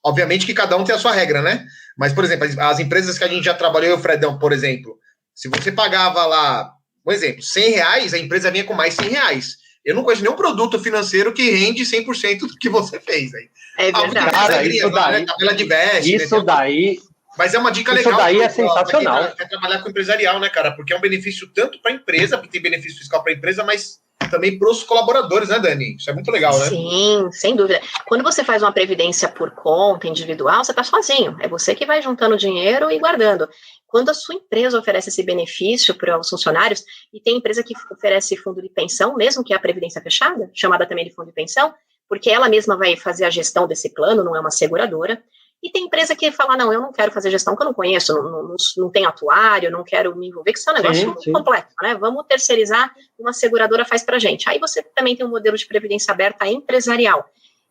obviamente que cada um tem a sua regra, né? Mas, por exemplo, as empresas que a gente já trabalhou, eu e o Fredão, por exemplo, se você pagava lá, um exemplo, R$100, a empresa vinha com mais R$100. Eu não conheço nenhum produto financeiro que rende 100% do que você fez aí. É verdade. Cara, isso daí, né? Tabela de Best, isso né? daí... Mas é uma dica legal. Isso daí é sensacional. Pra quem quer trabalhar com empresarial, né, cara? Porque é um benefício tanto para a empresa, porque tem benefício fiscal para a empresa, mas também para os colaboradores, né, Dani? Isso é muito legal, né? Sim, sem dúvida. Quando você faz uma previdência por conta individual, você está sozinho. É você que vai juntando dinheiro e guardando. Quando a sua empresa oferece esse benefício para os funcionários, e tem empresa que oferece fundo de pensão, mesmo que é a previdência fechada, chamada também de fundo de pensão, porque ela mesma vai fazer a gestão desse plano, não é uma seguradora. E tem empresa que fala, não, eu não quero fazer gestão que eu não conheço, não tenho atuário, não quero me envolver, que isso é um negócio complexo, né? Vamos terceirizar, uma seguradora faz pra gente. Aí você também tem um modelo de previdência aberta empresarial.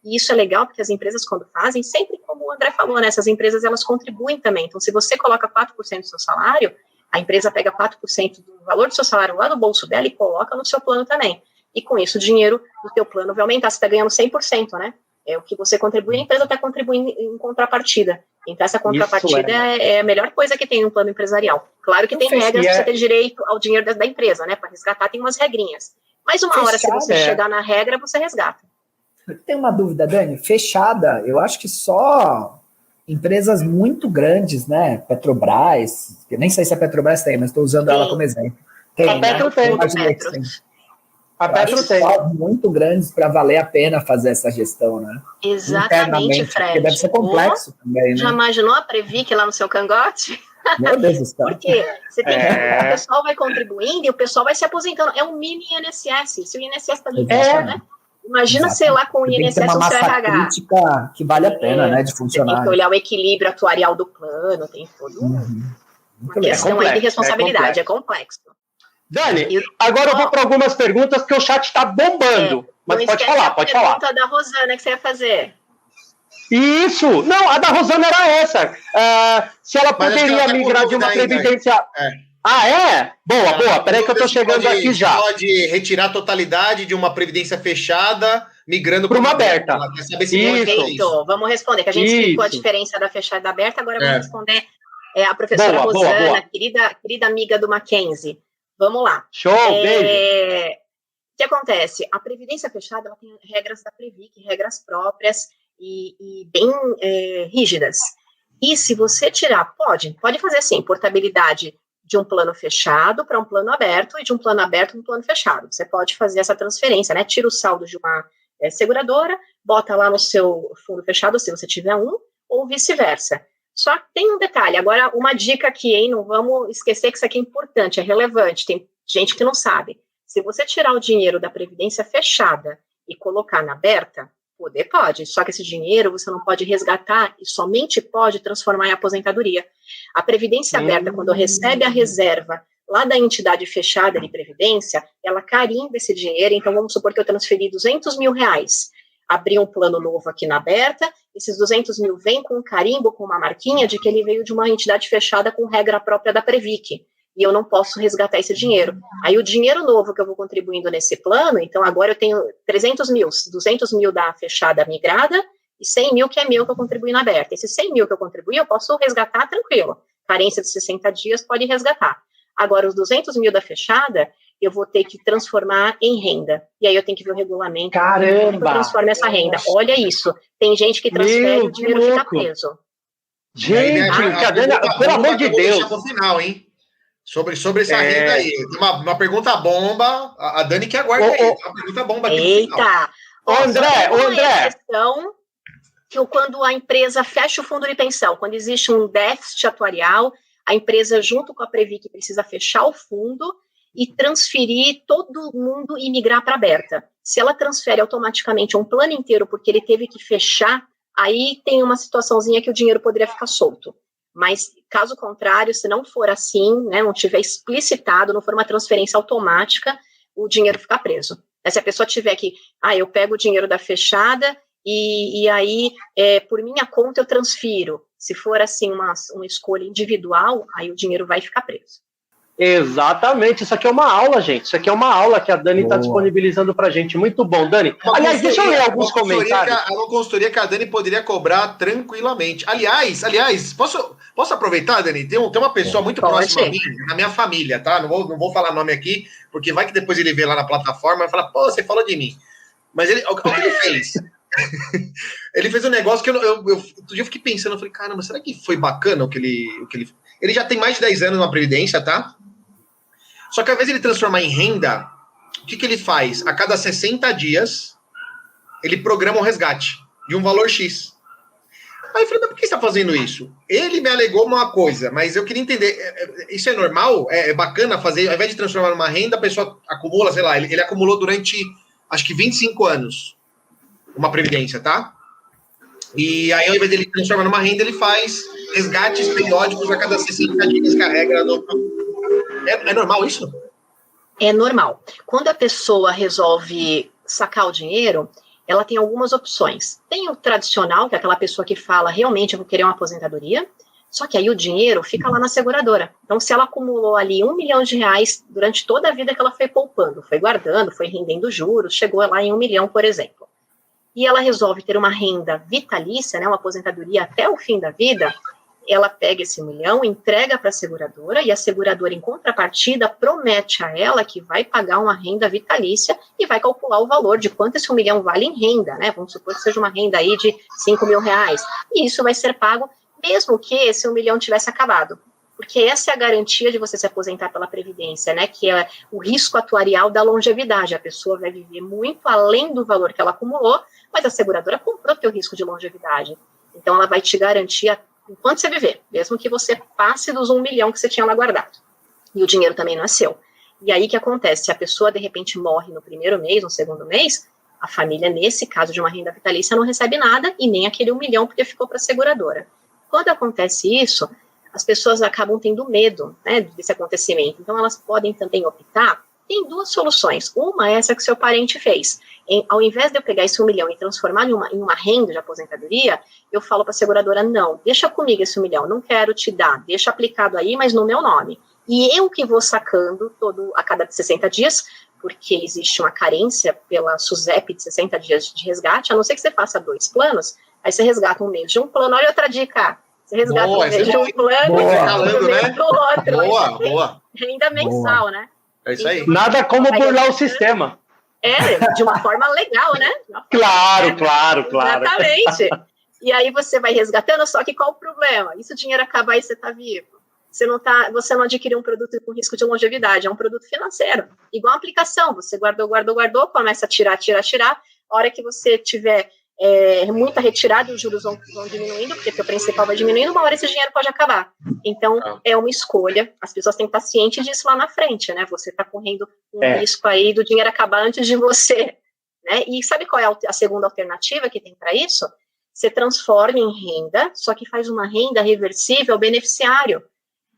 E isso é legal, porque as empresas, quando fazem, sempre como o André falou, né? Essas empresas, elas contribuem também. Então, se você coloca 4% do seu salário, a empresa pega 4% do valor do seu salário lá do bolso dela e coloca no seu plano também. E com isso, o dinheiro do teu plano vai aumentar, você está ganhando 100%, né? É o que você contribui, a empresa está contribuindo em contrapartida. Então, essa contrapartida é a melhor coisa que tem no plano empresarial. Claro que tem regras para você ter direito ao dinheiro da empresa, né? Para resgatar tem umas regrinhas. Mas uma hora, se você chegar na regra, você resgata. Tem uma dúvida, Dani. Fechada, eu acho que só empresas muito grandes, né? Petrobras, eu nem sei se a Petrobras tem, mas estou usando ela como exemplo. Tem, a Petro tem. A Petro tem. Muito grandes para valer a pena fazer essa gestão, né? Exatamente, Fred. Porque deve ser complexo também, né? Já imaginou a Previc lá no seu cangote? Meu Deus do céu. Porque você tem o pessoal vai contribuindo e o pessoal vai se aposentando. É um mini INSS. Se o INSS está limitado, né? Imagina, sei lá, com o INSS ou o seu RH. Crítica que vale a pena, né, de funcionar. Tem que olhar o equilíbrio atuarial do plano, tem todo uma questão aí de responsabilidade, é complexo. Dani, agora eu vou para algumas perguntas que o chat está bombando. Mas pode falar, pode falar. A pergunta da Rosana que você ia fazer. Isso! Não, a da Rosana era essa. Se ela poderia migrar de uma previdência... Ah, é? Boa. Peraí que eu tô chegando aqui já. Pode retirar a totalidade de uma previdência fechada, migrando para uma aberta. Perfeito. Vamos responder, que a gente explicou a diferença da fechada e da aberta, agora vamos responder a professora Rosana, querida amiga do Mackenzie. Vamos lá. Show, beijo. O que acontece? A previdência fechada, ela tem regras da Previc, regras próprias e bem rígidas. E se você tirar, pode fazer assim, portabilidade de um plano fechado para um plano aberto e de um plano aberto para um plano fechado. Você pode fazer essa transferência, né? Tira o saldo de uma seguradora, bota lá no seu fundo fechado, se você tiver um, ou vice-versa. Só que tem um detalhe, agora uma dica aqui, hein? Não vamos esquecer que isso aqui é importante, é relevante, tem gente que não sabe. Se você tirar o dinheiro da previdência fechada e colocar na aberta, pode, só que esse dinheiro você não pode resgatar e somente pode transformar em aposentadoria. A previdência aberta, quando recebe a reserva lá da entidade fechada de previdência, ela carimba esse dinheiro, então vamos supor que eu transferi R$200 mil, abri um plano novo aqui na aberta, esses 200 mil vêm com um carimbo, com uma marquinha de que ele veio de uma entidade fechada com regra própria da Previc, e eu não posso resgatar esse dinheiro. Aí o dinheiro novo que eu vou contribuindo nesse plano, então agora eu tenho 300 mil, 200 mil da fechada migrada, e 100 mil que é meu que eu contribuí na aberta. Esses 100 mil que eu contribuí, eu posso resgatar tranquilo. Carência de 60 dias pode resgatar. Agora, os 200 mil da fechada, eu vou ter que transformar em renda. E aí eu tenho que ver o regulamento. Caramba! Eu transformo essa renda. Olha isso. Tem gente que transfere e o dinheiro fica preso. Gente, pelo amor de Deus. No final, hein? Sobre essa renda aí. Uma pergunta bomba. A Dani que aguarda aí. Uma pergunta bomba aqui. Eita! Ô, André. Que quando a empresa fecha o fundo de pensão, quando existe um déficit atuarial, a empresa, junto com a Previc, precisa fechar o fundo e transferir todo mundo e migrar para aberta. Se ela transfere automaticamente um plano inteiro porque ele teve que fechar, aí tem uma situaçãozinha que o dinheiro poderia ficar solto. Mas, caso contrário, se não for assim, né, não tiver explicitado, não for uma transferência automática, o dinheiro fica preso. Se a pessoa tiver que, eu pego o dinheiro da fechada e aí, por minha conta, eu transfiro. Se for, assim, uma escolha individual, aí o dinheiro vai ficar preso. Exatamente, isso aqui é uma aula, gente. Isso aqui é uma aula que a Dani está disponibilizando para a gente. Muito bom, Dani. Aliás, deixa eu ler alguns comentários. É uma consultoria que a Dani poderia cobrar tranquilamente. Aliás, posso aproveitar, Dani? Tem uma pessoa muito próxima a mim, na minha família, tá? Não vou falar nome aqui, porque vai que depois ele vê lá na plataforma e fala, pô, você falou de mim. Mas o que ele fez? Ele fez um negócio que outro dia eu fiquei pensando, eu falei, caramba, será que foi bacana o que ele... Ele já tem mais de 10 anos na Previdência, tá? Só que ao invés de ele transformar em renda, o que ele faz? A cada 60 dias, ele programa um resgate de um valor X. Aí eu falei, mas por que você está fazendo isso? Ele me alegou uma coisa, mas eu queria entender, isso é normal? É bacana fazer, ao invés de transformar numa renda, a pessoa acumula, sei lá, ele acumulou durante, acho que 25 anos, uma previdência, tá? E aí, ao invés de ele transformar numa renda, ele faz resgates periódicos a cada 60 dias, carrega no... É normal isso? É normal. Quando a pessoa resolve sacar o dinheiro, ela tem algumas opções. Tem o tradicional, que é aquela pessoa que fala, realmente eu vou querer uma aposentadoria, só que aí o dinheiro fica lá na seguradora. Então, se ela acumulou ali R$1 milhão durante toda a vida que ela foi poupando, foi guardando, foi rendendo juros, chegou lá em 1 milhão, por exemplo, e ela resolve ter uma renda vitalícia, né, uma aposentadoria até o fim da vida, ela pega esse 1 milhão, entrega para a seguradora, e a seguradora, em contrapartida, promete a ela que vai pagar uma renda vitalícia e vai calcular o valor de quanto esse 1 milhão vale em renda, né? Vamos supor que seja uma renda aí de R$5 mil, e isso vai ser pago mesmo que esse 1 milhão tivesse acabado. Porque essa é a garantia de você se aposentar pela Previdência, né? Que é o risco atuarial da longevidade. A pessoa vai viver muito além do valor que ela acumulou, mas a seguradora comprou teu risco de longevidade. Então, ela vai te garantir enquanto você viver, mesmo que você passe dos 1 milhão que você tinha lá guardado. E o dinheiro também não é seu. E aí, o que acontece? Se a pessoa, de repente, morre no primeiro mês, no segundo mês, a família, nesse caso de uma renda vitalícia, não recebe nada e nem aquele 1 milhão porque ficou para a seguradora. Quando acontece isso, as pessoas acabam tendo medo, né, desse acontecimento. Então, elas podem também optar. Tem duas soluções. Uma é essa que seu parente fez. Ao invés de eu pegar esse 1 milhão e transformar em uma renda de aposentadoria, eu falo para a seguradora, não, deixa comigo esse 1 milhão, não quero te dar, deixa aplicado aí, mas no meu nome. E eu que vou sacando a cada 60 dias, porque existe uma carência pela SUSEP de 60 dias de resgate, a não ser que você faça 2 planos, aí você resgata um mês de um plano. Olha outra dica, você resgata um mês de um plano e um mês do outro. Boa. Renda mensal, né? É isso aí. Nada como burlar o sistema. De uma forma legal, né? Claro. Exatamente. E aí você vai resgatando, só que qual o problema? E se o dinheiro acabar e você está vivo? Você não adquiriu um produto com risco de longevidade, é um produto financeiro. Igual a aplicação, você guardou, começa a tirar. A hora que você tiver muita retirada, os juros vão diminuindo, porque o principal vai diminuindo, uma hora esse dinheiro pode acabar. Então, é uma escolha, as pessoas têm que estar cientes disso lá na frente, né? Você está correndo um risco aí do dinheiro acabar antes de você, né? E sabe qual é a segunda alternativa que tem para isso? Você transforma em renda, só que faz uma renda reversível ao beneficiário.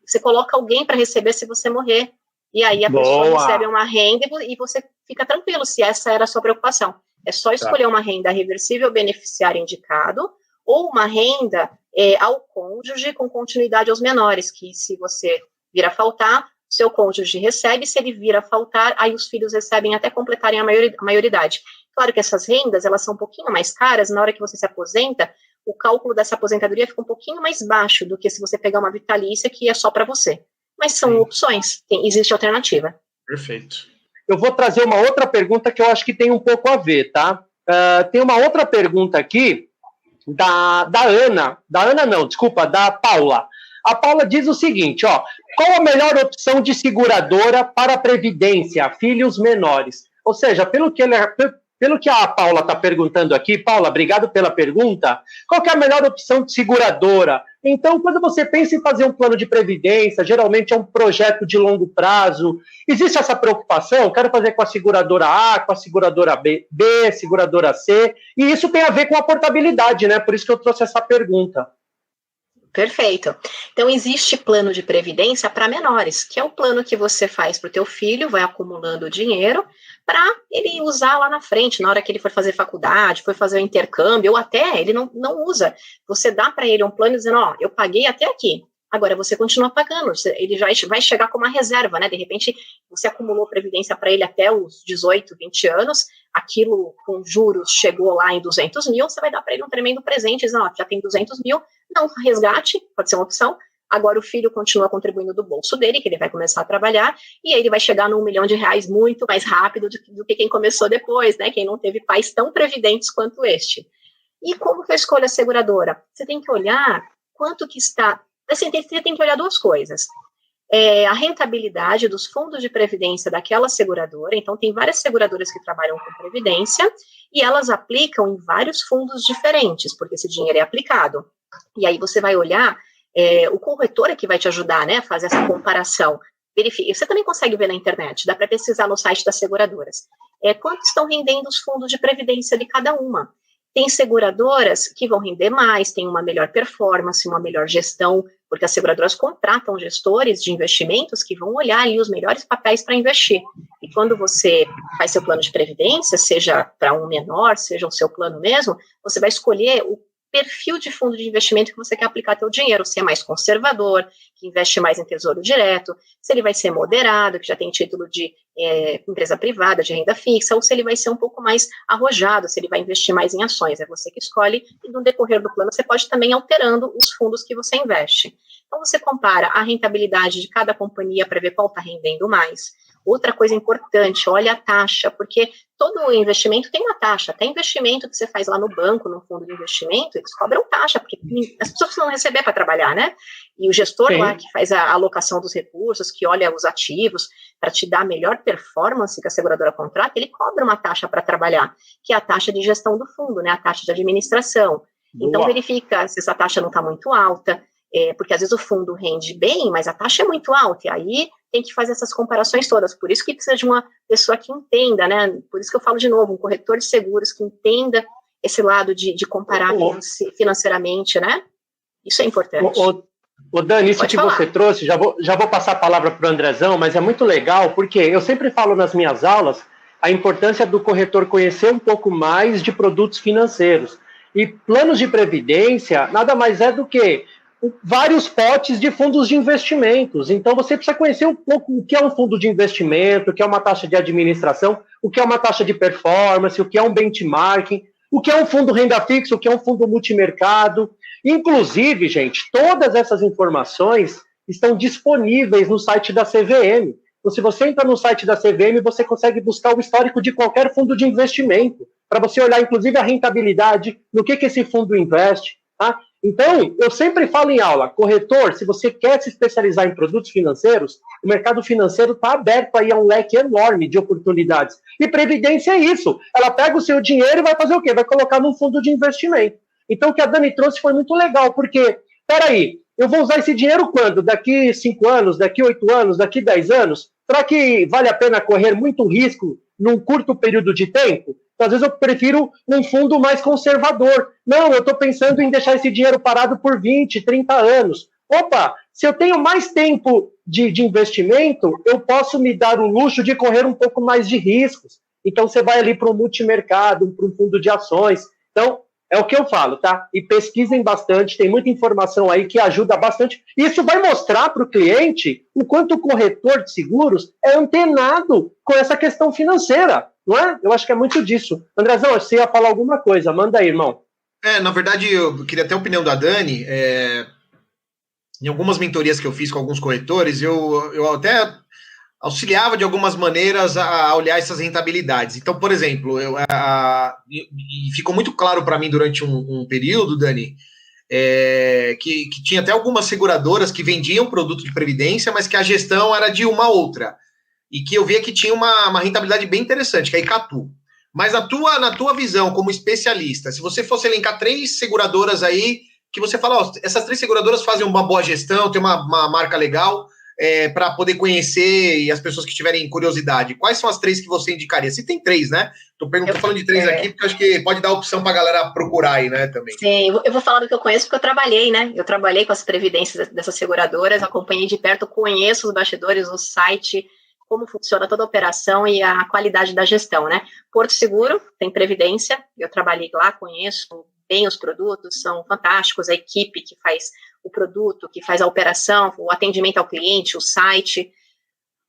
Você coloca alguém para receber se você morrer. E aí a pessoa recebe uma renda e você fica tranquilo se essa era a sua preocupação. É só escolher uma renda reversível ao beneficiário indicado ou uma renda ao cônjuge com continuidade aos menores, que se você vir a faltar, seu cônjuge recebe, se ele vir a faltar, aí os filhos recebem até completarem a maioridade. Claro que essas rendas, elas são um pouquinho mais caras, na hora que você se aposenta, o cálculo dessa aposentadoria fica um pouquinho mais baixo do que se você pegar uma vitalícia que é só para você. Mas são opções, existe alternativa. Perfeito. Eu vou trazer uma outra pergunta que eu acho que tem um pouco a ver, tá? Tem uma outra pergunta aqui da Paula. A Paula diz o seguinte, ó, qual a melhor opção de seguradora para a previdência, filhos menores? Ou seja, pelo que a Paula está perguntando aqui, Paula, obrigado pela pergunta, qual que é a melhor opção de seguradora? Então, quando você pensa em fazer um plano de previdência, geralmente é um projeto de longo prazo, existe essa preocupação? Quero fazer com a seguradora A, com a seguradora B, seguradora C, e isso tem a ver com a portabilidade, né? Por isso que eu trouxe essa pergunta. Perfeito. Então, existe plano de previdência para menores, que é o plano que você faz para o teu filho, vai acumulando dinheiro para ele usar lá na frente, na hora que ele for fazer faculdade, for fazer o intercâmbio, ou até ele não usa. Você dá para ele um plano dizendo, ó, eu paguei até aqui, agora você continua pagando, ele já vai chegar com uma reserva, né? De repente, você acumulou previdência para ele até os 18, 20 anos, aquilo com juros chegou lá em 200 mil, você vai dar para ele um tremendo presente, dizendo, ó, já tem 200 mil, não, resgate, pode ser uma opção, agora o filho continua contribuindo do bolso dele, que ele vai começar a trabalhar, e aí ele vai chegar num R$ 1 milhão muito mais rápido do que quem começou depois, né? Quem não teve pais tão previdentes quanto este. E como que eu escolho a seguradora? Você tem que olhar quanto que está... Assim, você tem que olhar duas coisas. A rentabilidade dos fundos de previdência daquela seguradora, então tem várias seguradoras que trabalham com previdência, e elas aplicam em vários fundos diferentes, porque esse dinheiro é aplicado. E aí você vai olhar, o corretor é que vai te ajudar, né, a fazer essa comparação. Verifique. Você também consegue ver na internet, dá para pesquisar no site das seguradoras. Quanto estão rendendo os fundos de previdência de cada uma. Tem seguradoras que vão render mais, tem uma melhor performance, uma melhor gestão, porque as seguradoras contratam gestores de investimentos que vão olhar ali os melhores papéis para investir. E quando você faz seu plano de previdência, seja para um menor, seja o seu plano mesmo, você vai escolher o perfil de fundo de investimento que você quer aplicar seu dinheiro, se é mais conservador, que investe mais em tesouro direto, se ele vai ser moderado, que já tem título de empresa privada, de renda fixa, ou se ele vai ser um pouco mais arrojado, se ele vai investir mais em ações, é você que escolhe, e no decorrer do plano você pode também ir alterando os fundos que você investe. Então você compara a rentabilidade de cada companhia para ver qual está rendendo mais. Outra coisa importante, olha a taxa, porque todo investimento tem uma taxa, até investimento que você faz lá no banco, no fundo de investimento, eles cobram taxa, porque as pessoas precisam receber para trabalhar, né? E o gestor lá que faz a alocação dos recursos, que olha os ativos, para te dar a melhor performance que a seguradora contrata, ele cobra uma taxa para trabalhar, que é a taxa de gestão do fundo, né? A taxa de administração. Então, verifica se essa taxa não está muito alta, porque às vezes o fundo rende bem, mas a taxa é muito alta, e aí tem que fazer essas comparações todas, por isso que precisa de uma pessoa que entenda, né, por isso que eu falo de novo, um corretor de seguros que entenda esse lado de comparar financeiramente, né, isso é importante. Ô Dani, isso que você trouxe, já vou passar a palavra para o Andrezão, mas é muito legal, porque eu sempre falo nas minhas aulas a importância do corretor conhecer um pouco mais de produtos financeiros, e planos de previdência nada mais é do que vários potes de fundos de investimentos. Então, você precisa conhecer um pouco o que é um fundo de investimento, o que é uma taxa de administração, o que é uma taxa de performance, o que é um benchmarking, o que é um fundo renda fixa, o que é um fundo multimercado. Inclusive, gente, todas essas informações estão disponíveis no site da CVM. Então, se você entra no site da CVM, você consegue buscar o histórico de qualquer fundo de investimento, para você olhar, inclusive, a rentabilidade, no que esse fundo investe, tá? Então, eu sempre falo em aula, corretor, se você quer se especializar em produtos financeiros, o mercado financeiro está aberto aí a um leque enorme de oportunidades. E previdência é isso. Ela pega o seu dinheiro e vai fazer o quê? Vai colocar num fundo de investimento. Então, o que a Dani trouxe foi muito legal, porque, peraí, eu vou usar esse dinheiro quando? Daqui 5 anos, daqui 8 anos, daqui 10 anos? Será que vale a pena correr muito risco num curto período de tempo? Então, às vezes eu prefiro um fundo mais conservador. Não, eu estou pensando em deixar esse dinheiro parado por 20, 30 anos. Opa, se eu tenho mais tempo de investimento, eu posso me dar o luxo de correr um pouco mais de riscos. Então, você vai ali para um multimercado, para um fundo de ações. Então, é o que eu falo, tá? E pesquisem bastante, tem muita informação aí que ajuda bastante. Isso vai mostrar para o cliente o quanto o corretor de seguros é antenado com essa questão financeira, não é? Eu acho que é muito disso. Andrezão, você ia falar alguma coisa, manda aí, irmão. Na verdade, eu queria ter a opinião da Dani. Em algumas mentorias que eu fiz com alguns corretores, eu até auxiliava de algumas maneiras a olhar essas rentabilidades. Então, por exemplo, e ficou muito claro para mim durante um período, Dani, que tinha até algumas seguradoras que vendiam produto de previdência, mas que a gestão era de uma outra. E que eu via que tinha uma rentabilidade bem interessante, que é a Icatu. Mas na tua visão, como especialista, se você fosse elencar 3 seguradoras aí, que você fala, ó, essas 3 seguradoras fazem uma boa gestão, tem uma marca legal, para poder conhecer e as pessoas que tiverem curiosidade, quais são as 3 que você indicaria? Se tem 3, né? Tô falando de 3 aqui, porque eu acho que pode dar opção para a galera procurar aí, né, também. Sim, eu vou falar do que eu conheço, porque eu trabalhei, né? Eu trabalhei com as previdências dessas seguradoras, acompanhei de perto, conheço os bastidores, o site, como funciona toda a operação e a qualidade da gestão, né? Porto Seguro tem previdência, eu trabalhei lá, conheço bem os produtos, são fantásticos, a equipe que faz o produto, que faz a operação, o atendimento ao cliente, o site.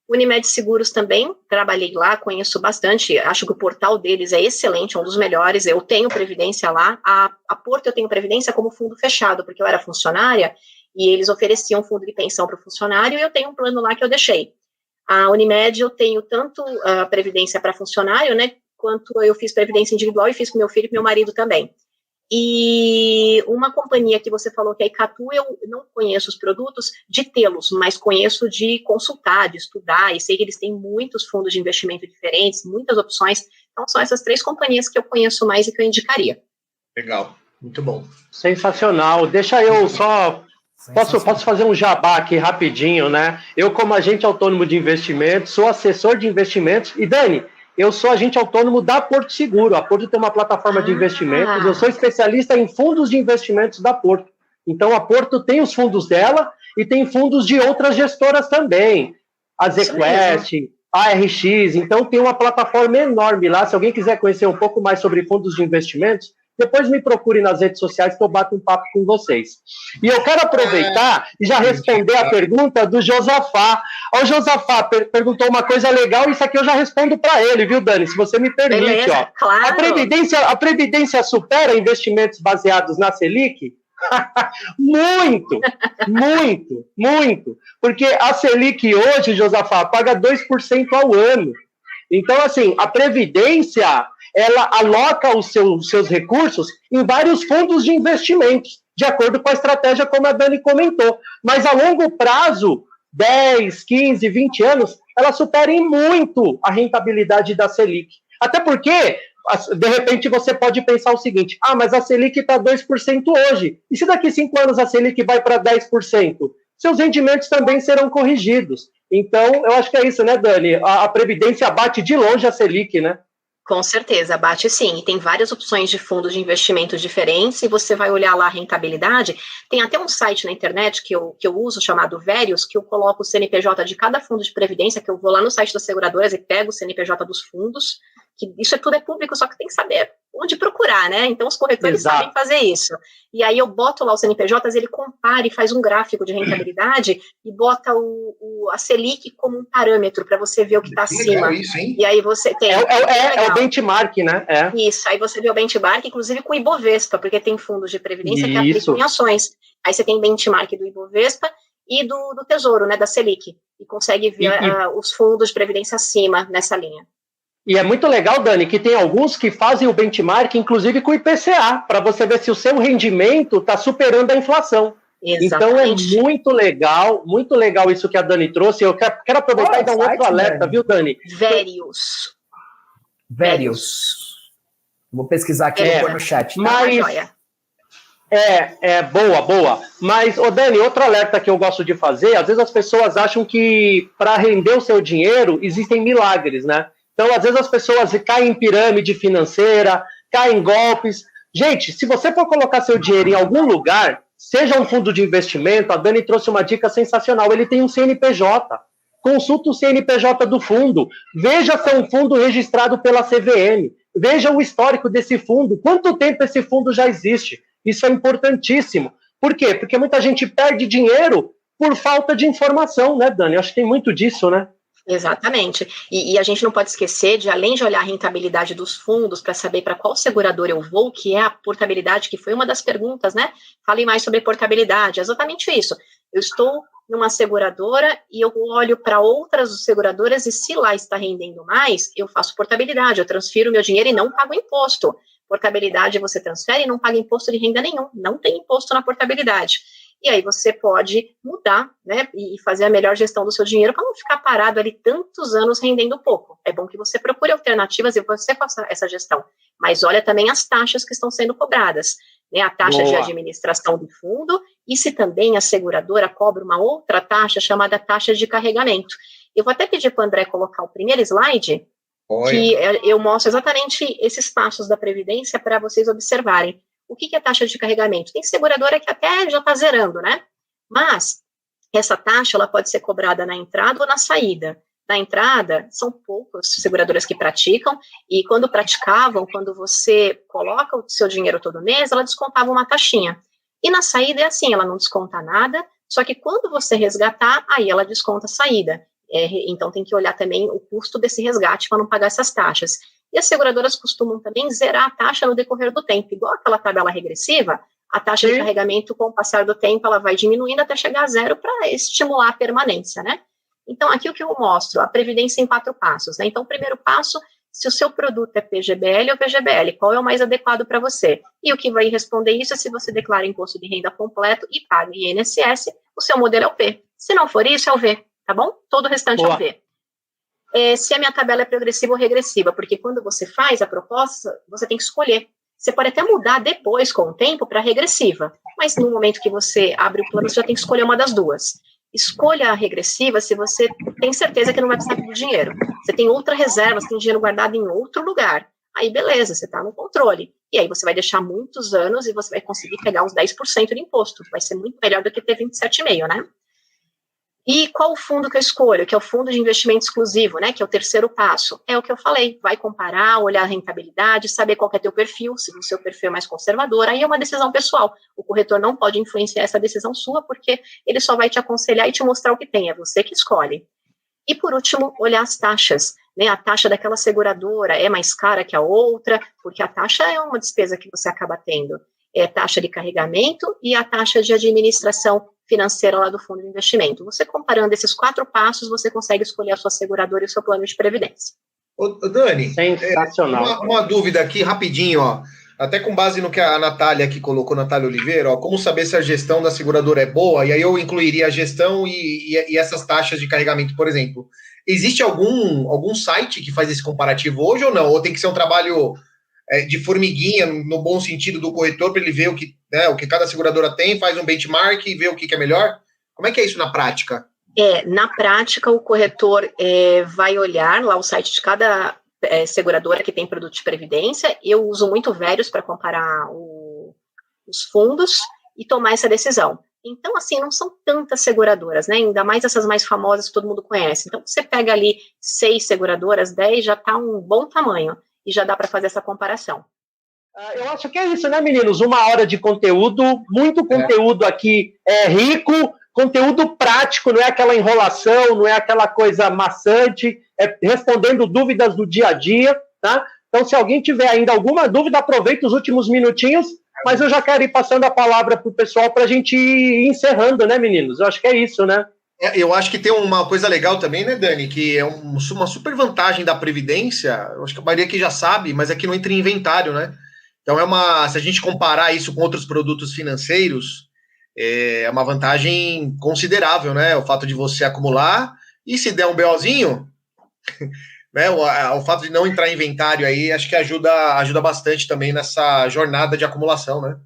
Unimed Seguros também, trabalhei lá, conheço bastante, acho que o portal deles é excelente, um dos melhores, eu tenho previdência lá, a Porto eu tenho previdência como fundo fechado, porque eu era funcionária, e eles ofereciam fundo de pensão para o funcionário, e eu tenho um plano lá que eu deixei. A Unimed eu tenho tanto a previdência para funcionário, né, quanto eu fiz previdência individual e fiz com meu filho e com meu marido também. E uma companhia que você falou que é a Icatu, eu não conheço os produtos de tê-los, mas conheço de consultar, de estudar, e sei que eles têm muitos fundos de investimento diferentes, muitas opções, então são essas 3 companhias que eu conheço mais e que eu indicaria. Legal, muito bom. Sensacional, deixa eu só... Posso fazer um jabá aqui rapidinho, né? Eu, como agente autônomo de investimentos, sou assessor de investimentos. E, Dani, eu sou agente autônomo da Porto Seguro. A Porto tem uma plataforma de investimentos. Eu sou especialista em fundos de investimentos da Porto. Então, a Porto tem os fundos dela e tem fundos de outras gestoras também. A ZQuest, a RX. Então, tem uma plataforma enorme lá. Se alguém quiser conhecer um pouco mais sobre fundos de investimentos, depois me procure nas redes sociais que eu bato um papo com vocês. E eu quero aproveitar e já responder a pergunta do Josafá. O Josafá perguntou uma coisa legal, isso aqui eu já respondo para ele, viu, Dani? Se você me permite. Beleza, ó. claro. A Previdência supera investimentos baseados na Selic? Muito, muito, muito. Porque a Selic hoje, Josafá, paga 2% ao ano. Então, assim, a Previdência... ela aloca os seus recursos em vários fundos de investimentos, de acordo com a estratégia, como a Dani comentou. Mas a longo prazo, 10, 15, 20 anos, ela supera em muito a rentabilidade da Selic. Até porque, de repente, você pode pensar o seguinte, mas a Selic está 2% hoje. E se daqui 5 anos a Selic vai para 10%? Seus rendimentos também serão corrigidos. Então, eu acho que é isso, né, Dani? A Previdência bate de longe a Selic, né? Com certeza, bate sim, e tem várias opções de fundos de investimento diferentes, e você vai olhar lá a rentabilidade, tem até um site na internet que eu uso, chamado Verius, que eu coloco o CNPJ de cada fundo de previdência, que eu vou lá no site das seguradoras e pego o CNPJ dos fundos, que isso tudo é público, só que tem que saber onde procurar, né? Então os corretores sabem fazer isso. E aí eu boto lá os CNPJs, ele compara e faz um gráfico de rentabilidade e bota a Selic como um parâmetro para você ver o que está acima. Isso, hein? E aí você tem... É o benchmark, né? Isso, aí você vê o benchmark, inclusive com o Ibovespa, porque tem fundos de previdência que aplicam em ações. Aí você tem benchmark do Ibovespa e do Tesouro, né, da Selic, e consegue ver os fundos de previdência acima nessa linha. E é muito legal, Dani, que tem alguns que fazem o benchmark, inclusive com o IPCA, para você ver se o seu rendimento está superando a inflação. Exatamente. Então é muito legal isso que a Dani trouxe. Eu quero aproveitar e dar um outro alerta, viu, Dani? Verius. Vou pesquisar aqui e pôr no chat. Tá? Mas boa. Mas, Dani, outro alerta que eu gosto de fazer, às vezes as pessoas acham que para render o seu dinheiro existem milagres, né? Então, às vezes as pessoas caem em pirâmide financeira, caem em golpes. Gente, se você for colocar seu dinheiro em algum lugar, seja um fundo de investimento, a Dani trouxe uma dica sensacional, ele tem um CNPJ. Consulta o CNPJ do fundo, veja se é um fundo registrado pela CVM, veja o histórico desse fundo, quanto tempo esse fundo já existe. Isso é importantíssimo. Por quê? Porque muita gente perde dinheiro por falta de informação, né, Dani? Eu acho que tem muito disso, né? Exatamente. E a gente não pode esquecer de, além de olhar a rentabilidade dos fundos para saber para qual seguradora eu vou, que é a portabilidade, que foi uma das perguntas, né? Falei mais sobre portabilidade, é exatamente isso. Eu estou numa seguradora e eu olho para outras seguradoras e se lá está rendendo mais, eu faço portabilidade, eu transfiro meu dinheiro e não pago imposto. Portabilidade você transfere e não paga imposto de renda nenhum, não tem imposto na portabilidade. E aí você pode mudar, né, e fazer a melhor gestão do seu dinheiro para não ficar parado ali tantos anos rendendo pouco. É bom que você procure alternativas e você faça essa gestão. Mas olha também as taxas que estão sendo cobradas, né, a taxa de administração do fundo, e se também a seguradora cobra uma outra taxa chamada taxa de carregamento. Eu vou até pedir para o André colocar o primeiro slide, que eu mostro exatamente esses passos da Previdência para vocês observarem. O que é taxa de carregamento? Tem seguradora que até já está zerando, né? Mas essa taxa ela pode ser cobrada na entrada ou na saída. Na entrada, são poucas seguradoras que praticam, e quando praticavam, quando você coloca o seu dinheiro todo mês, ela descontava uma taxinha. E na saída é assim, ela não desconta nada, só que quando você resgatar, aí ela desconta a saída. Então tem que olhar também o custo desse resgate para não pagar essas taxas. E as seguradoras costumam também zerar a taxa no decorrer do tempo, igual aquela tabela regressiva, a taxa de carregamento, com o passar do tempo, ela vai diminuindo até chegar a zero para estimular a permanência, né? Então, aqui o que eu mostro, a Previdência em 4 passos, né? Então, o primeiro passo, se o seu produto é PGBL ou VGBL, qual é o mais adequado para você? E o que vai responder isso é se você declara imposto de renda completo e paga INSS, o seu modelo é o P. Se não for isso, é o V, tá bom? Todo o restante é o V. Se a minha tabela é progressiva ou regressiva, porque quando você faz a proposta, você tem que escolher. Você pode até mudar depois, com o tempo, para regressiva, mas no momento que você abre o plano, você já tem que escolher uma das duas. Escolha a regressiva se você tem certeza que não vai precisar de dinheiro. Você tem outra reserva, você tem dinheiro guardado em outro lugar. Aí, beleza, você está no controle. E aí você vai deixar muitos anos e você vai conseguir pegar uns 10% de imposto. Vai ser muito melhor do que ter 27,5%, né? E qual o fundo que eu escolho? Que é o fundo de investimento exclusivo, né? Que é o terceiro passo. É o que eu falei. Vai comparar, olhar a rentabilidade, saber qual que é teu perfil, se o seu perfil é mais conservador. Aí é uma decisão pessoal. O corretor não pode influenciar essa decisão sua, porque ele só vai te aconselhar e te mostrar o que tem. É você que escolhe. E, por último, olhar as taxas, né? A taxa daquela seguradora é mais cara que a outra, porque a taxa é uma despesa que você acaba tendo. É a taxa de carregamento e a taxa de administração financeira lá do fundo de investimento. Você comparando esses 4 passos, você consegue escolher a sua seguradora e o seu plano de previdência. Ô, Dani, sensacional. Uma dúvida aqui, rapidinho, ó. Até com base no que a Natália aqui colocou, Natália Oliveira, ó, como saber se a gestão da seguradora é boa, e aí eu incluiria a gestão e essas taxas de carregamento, por exemplo. Existe algum site que faz esse comparativo hoje ou não? Ou tem que ser um trabalho de formiguinha, no bom sentido do corretor, para ele ver o que cada seguradora tem, faz um benchmark e vê o que é melhor? Como é que é isso na prática? Na prática, o corretor vai olhar lá o site de cada seguradora que tem produto de previdência. Eu uso muito Verius para comparar os fundos e tomar essa decisão. Então, assim, não são tantas seguradoras, né? Ainda mais essas mais famosas que todo mundo conhece. Então, você pega ali 6 seguradoras, 10, já está um bom tamanho. E já dá para fazer essa comparação. Eu acho que é isso, né, meninos? 1 hora de conteúdo, muito conteúdo aqui rico, conteúdo prático, não é aquela enrolação, não é aquela coisa maçante, respondendo dúvidas do dia a dia, tá? Então, se alguém tiver ainda alguma dúvida, aproveita os últimos minutinhos, mas eu já quero ir passando a palavra para o pessoal para a gente ir encerrando, né, meninos? Eu acho que é isso, né? Eu acho que tem uma coisa legal também, né, Dani, que é uma super vantagem da Previdência, eu acho que a maioria aqui já sabe, mas é que não entra em inventário, né? Então se a gente comparar isso com outros produtos financeiros, é uma vantagem considerável, né? O fato de você acumular, e se der um BOzinho, né, o fato de não entrar em inventário aí, acho que ajuda bastante também nessa jornada de acumulação, né?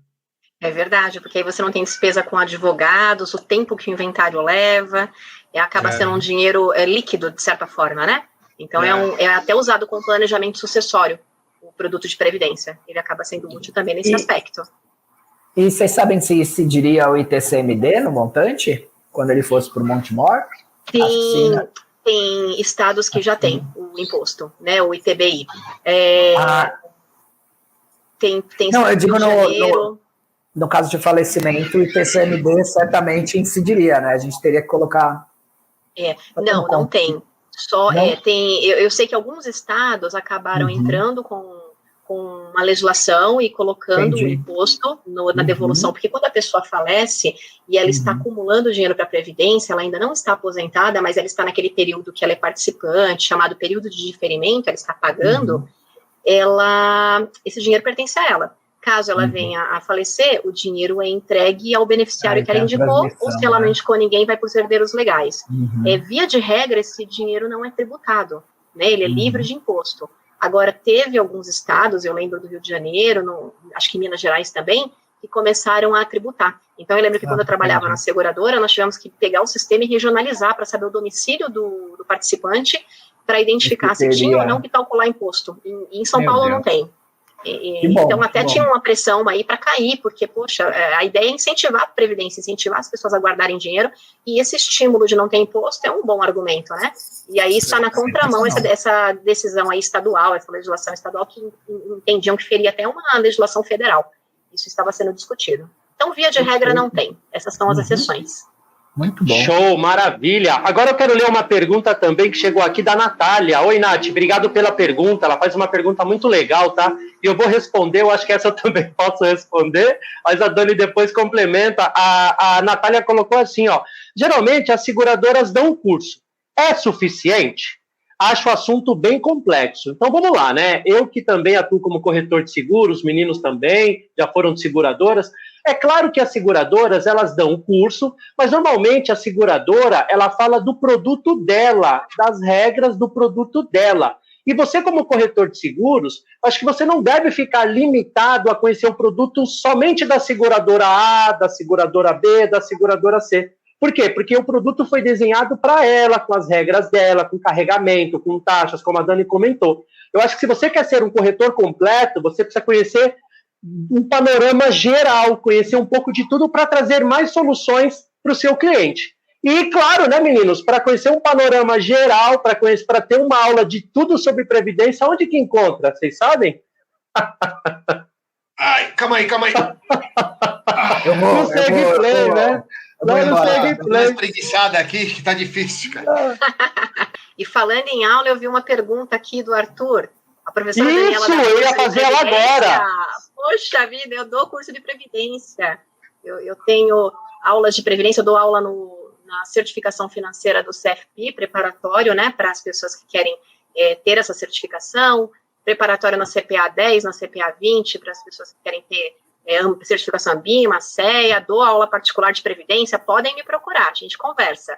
É verdade, porque aí você não tem despesa com advogados, o tempo que o inventário leva, acaba sendo um dinheiro líquido, de certa forma, né? Então, é até usado com planejamento sucessório, o produto de previdência. Ele acaba sendo útil também nesse aspecto. E vocês sabem se incidiria o ITCMD no montante, quando ele fosse para o Montemor? Tem estados que já têm o imposto, né? O ITBI. Tem não, eu digo no caso de falecimento, o ITCMD certamente incidiria, né? A gente teria que colocar... Não tem. Só tem. Eu sei que alguns estados acabaram entrando com uma legislação e colocando o imposto na devolução, porque quando a pessoa falece e ela está acumulando dinheiro para a Previdência, ela ainda não está aposentada, mas ela está naquele período que ela é participante, chamado período de diferimento, ela está pagando, esse dinheiro pertence a ela. Caso ela venha a falecer, o dinheiro é entregue ao beneficiário que ela indicou, ou se ela não indicou ninguém, vai para os herdeiros legais. Via de regra, esse dinheiro não é tributado, né? Ele é livre de imposto. Agora, teve alguns estados, eu lembro do Rio de Janeiro, acho que em Minas Gerais também, que começaram a tributar. Então, eu lembro que quando eu trabalhava na seguradora, nós tivemos que pegar o sistema e regionalizar para saber o domicílio do participante, para identificar se tinha ou não que calcular imposto. Em São Paulo não tem. Então, até tinha uma pressão aí para cair, porque, poxa, a ideia é incentivar a previdência, incentivar as pessoas a guardarem dinheiro, e esse estímulo de não ter imposto é um bom argumento, né? E aí está na contramão essa decisão aí estadual, essa legislação estadual, que entendiam que feria até uma legislação federal. Isso estava sendo discutido. Então, via de regra, não tem. Essas são as exceções. Muito bom. Show, maravilha. Agora eu quero ler uma pergunta também que chegou aqui da Natália. Oi, Nath, obrigado pela pergunta. Ela faz uma pergunta muito legal, tá? E eu vou responder, eu acho que essa eu também posso responder, mas a Dani depois complementa. A Natália colocou assim, ó. Geralmente as seguradoras dão um curso. É suficiente? Acho o assunto bem complexo. Então vamos lá, né? Eu que também atuo como corretor de seguros, os meninos também já foram de seguradoras. É claro que as seguradoras, elas dão um curso, mas normalmente a seguradora, ela fala do produto dela, das regras do produto dela. E você, como corretor de seguros, acho que você não deve ficar limitado a conhecer o produto somente da seguradora A, da seguradora B, da seguradora C. Por quê? Porque o produto foi desenhado para ela, com as regras dela, com carregamento, com taxas, como a Dani comentou. Eu acho que se você quer ser um corretor completo, você precisa conhecer um panorama geral, conhecer um pouco de tudo para trazer mais soluções para o seu cliente. E, claro, né, meninos, para conhecer um panorama geral, para ter uma aula de tudo sobre previdência, onde que encontra? Vocês sabem? Ai, calma aí. No SegPlay, né? Lá no SegPlay. Uma espreguiçada aqui que tá difícil, cara. E falando em aula, eu vi uma pergunta aqui do Arthur. A professora Daniela eu ia fazer ela agora. Poxa vida, eu dou curso de previdência. Eu tenho aulas de previdência, eu dou aula na certificação financeira do CFP, preparatório, né, para as pessoas que querem ter essa certificação, preparatório na CPA 10, na CPA 20, para as pessoas que querem ter certificação ANBIMA, CEA, dou aula particular de previdência, podem me procurar, a gente conversa.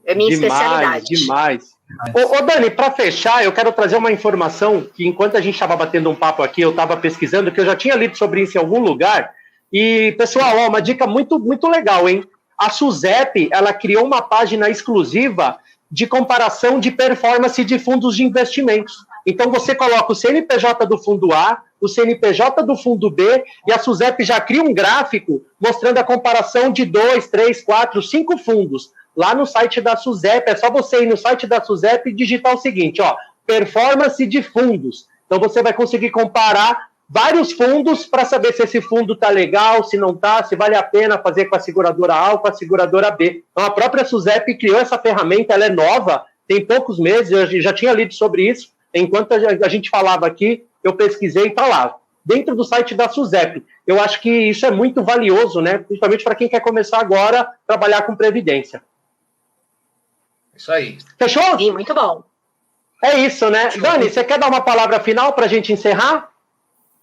É minha especialidade. Demais. Ô Dani, para fechar, eu quero trazer uma informação que enquanto a gente estava batendo um papo aqui, eu estava pesquisando, que eu já tinha lido sobre isso em algum lugar. E, pessoal, uma dica muito, muito legal, hein? A SUSEP, ela criou uma página exclusiva de comparação de performance de fundos de investimentos. Então, você coloca o CNPJ do fundo A, o CNPJ do fundo B, e a SUSEP já cria um gráfico mostrando a comparação de 2, 3, 4, 5 fundos. Lá no site da SUSEP, é só você ir no site da SUSEP e digitar o seguinte, ó, performance de fundos. Então você vai conseguir comparar vários fundos para saber se esse fundo está legal, se não está, se vale a pena fazer com a seguradora A ou com a seguradora B. Então a própria SUSEP criou essa ferramenta, ela é nova, tem poucos meses, eu já tinha lido sobre isso. Enquanto a gente falava aqui, eu pesquisei e está lá, dentro do site da SUSEP. Eu acho que isso é muito valioso, né? Principalmente para quem quer começar agora a trabalhar com previdência. Isso aí. Fechou? Sim, muito bom. É isso, né? Dani, você quer dar uma palavra final para a gente encerrar?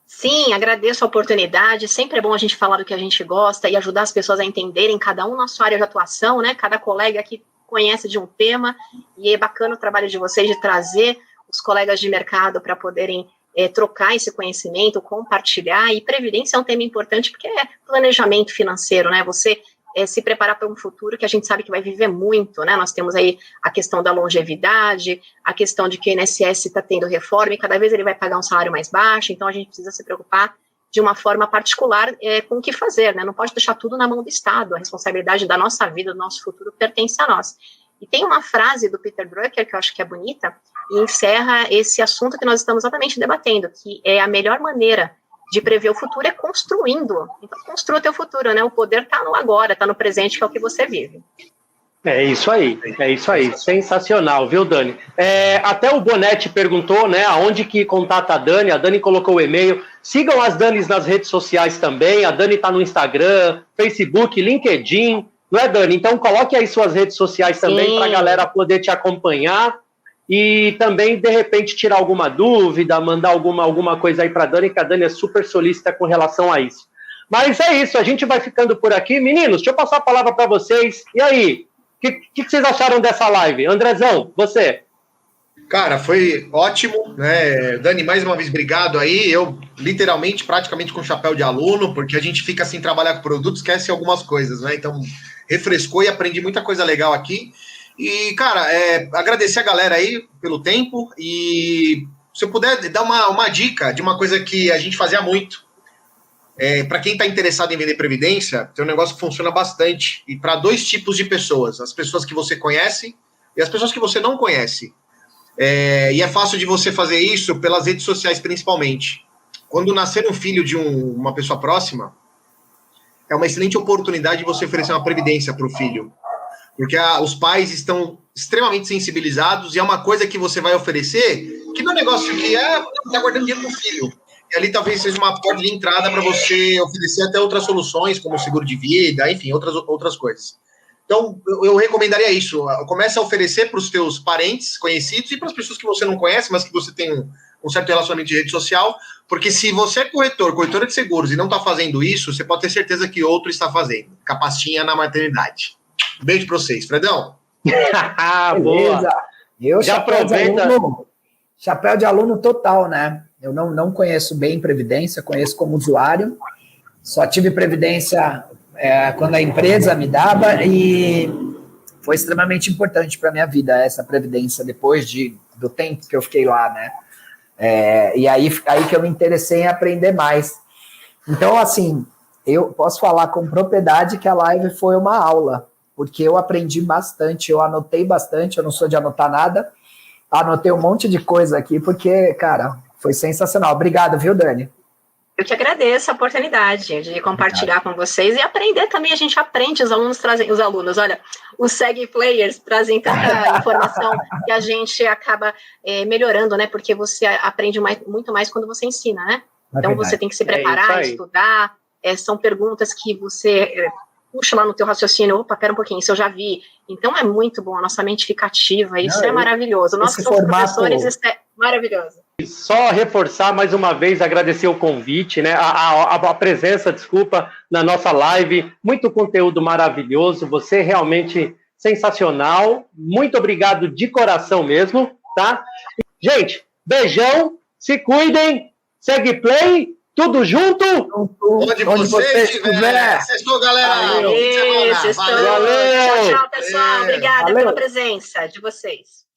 Sim, agradeço a oportunidade. Sempre é bom a gente falar do que a gente gosta e ajudar as pessoas a entenderem cada um na sua área de atuação, né? Cada colega aqui conhece de um tema e é bacana o trabalho de vocês de trazer os colegas de mercado para poderem trocar esse conhecimento, compartilhar. E previdência é um tema importante porque é planejamento financeiro, né? Você se preparar para um futuro que a gente sabe que vai viver muito, né? Nós temos aí a questão da longevidade, a questão de que o INSS está tendo reforma e cada vez ele vai pagar um salário mais baixo, então a gente precisa se preocupar de uma forma particular com o que fazer, né? Não pode deixar tudo na mão do Estado, a responsabilidade da nossa vida, do nosso futuro pertence a nós. E tem uma frase do Peter Drucker que eu acho que é bonita e encerra esse assunto que nós estamos exatamente debatendo, que é a melhor maneira de prever o futuro é construindo. Então, construa o teu futuro, né? O poder está no agora, está no presente, que é o que você vive. É isso aí. Sensacional, viu, Dani? Até o Bonetti perguntou, né, aonde que contata a Dani colocou o e-mail. Sigam as Danis nas redes sociais também, a Dani está no Instagram, Facebook, LinkedIn, não é, Dani? Então, coloque aí suas redes sociais também para a galera poder te acompanhar. e também, de repente, tirar alguma dúvida, mandar alguma coisa aí para a Dani, que a Dani é super solícita com relação a isso. Mas é isso, a gente vai ficando por aqui. Meninos, deixa eu passar a palavra para vocês. E aí, o que vocês acharam dessa live? Andrezão, você? Cara, foi ótimo, né? Dani, mais uma vez, obrigado aí. Eu, literalmente, praticamente com chapéu de aluno, porque a gente fica sem trabalhar com produtos, esquece algumas coisas, né? Então, refrescou e aprendi muita coisa legal aqui. E, cara, agradecer a galera aí pelo tempo. E se eu puder dar uma dica de uma coisa que a gente fazia muito. Para quem está interessado em vender previdência, tem um negócio que funciona bastante. E para 2 tipos de pessoas: as pessoas que você conhece e as pessoas que você não conhece. E é fácil de você fazer isso pelas redes sociais, principalmente. Quando nascer um filho de uma pessoa próxima, é uma excelente oportunidade de você oferecer uma previdência para o filho. Porque os pais estão extremamente sensibilizados e é uma coisa que você vai oferecer que não é um negócio que está guardando dinheiro para o filho. E ali talvez seja uma porta de entrada para você oferecer até outras soluções, como seguro de vida, enfim, outras coisas. Então, eu recomendaria isso. Comece a oferecer para os teus parentes, conhecidos, e para as pessoas que você não conhece, mas que você tem um certo relacionamento de rede social, porque se você é corretora de seguros, e não está fazendo isso, você pode ter certeza que outro está fazendo. Capastinha na maternidade. Beijo para vocês. Fredão. Beleza. Eu, Já aproveita. Chapéu de aluno total, né? Eu não conheço bem Previdência, conheço como usuário. Só tive Previdência quando a empresa me dava e foi extremamente importante para a minha vida essa Previdência depois do tempo que eu fiquei lá, né? E aí que eu me interessei em aprender mais. Então, assim, eu posso falar com propriedade que a live foi uma aula, porque eu aprendi bastante, eu anotei bastante, eu não sou de anotar nada, anotei um monte de coisa aqui, porque, cara, foi sensacional. Obrigado, viu, Dani? Eu que agradeço a oportunidade de compartilhar com vocês e aprender também. A gente aprende, os alunos, olha, os Seg Players trazem tanta informação que a gente acaba melhorando, né? Porque você aprende muito mais quando você ensina, né? Então você tem que se preparar, estudar. São perguntas que você puxa lá no teu raciocínio. Opa, pera um pouquinho, isso eu já vi. Então é muito bom, a nossa mente fica ativa, isso é maravilhoso. Nós que somos professores, isso é maravilhoso. Só reforçar mais uma vez, agradecer o convite, né? A presença, desculpa, na nossa live. Muito conteúdo maravilhoso, você realmente sensacional. Muito obrigado de coração mesmo, tá? Gente, beijão, se cuidem, segue play, tudo junto. Onde você estiver. Sextou, galera. Valeu. Tchau, tchau, pessoal. Obrigada pela presença de vocês.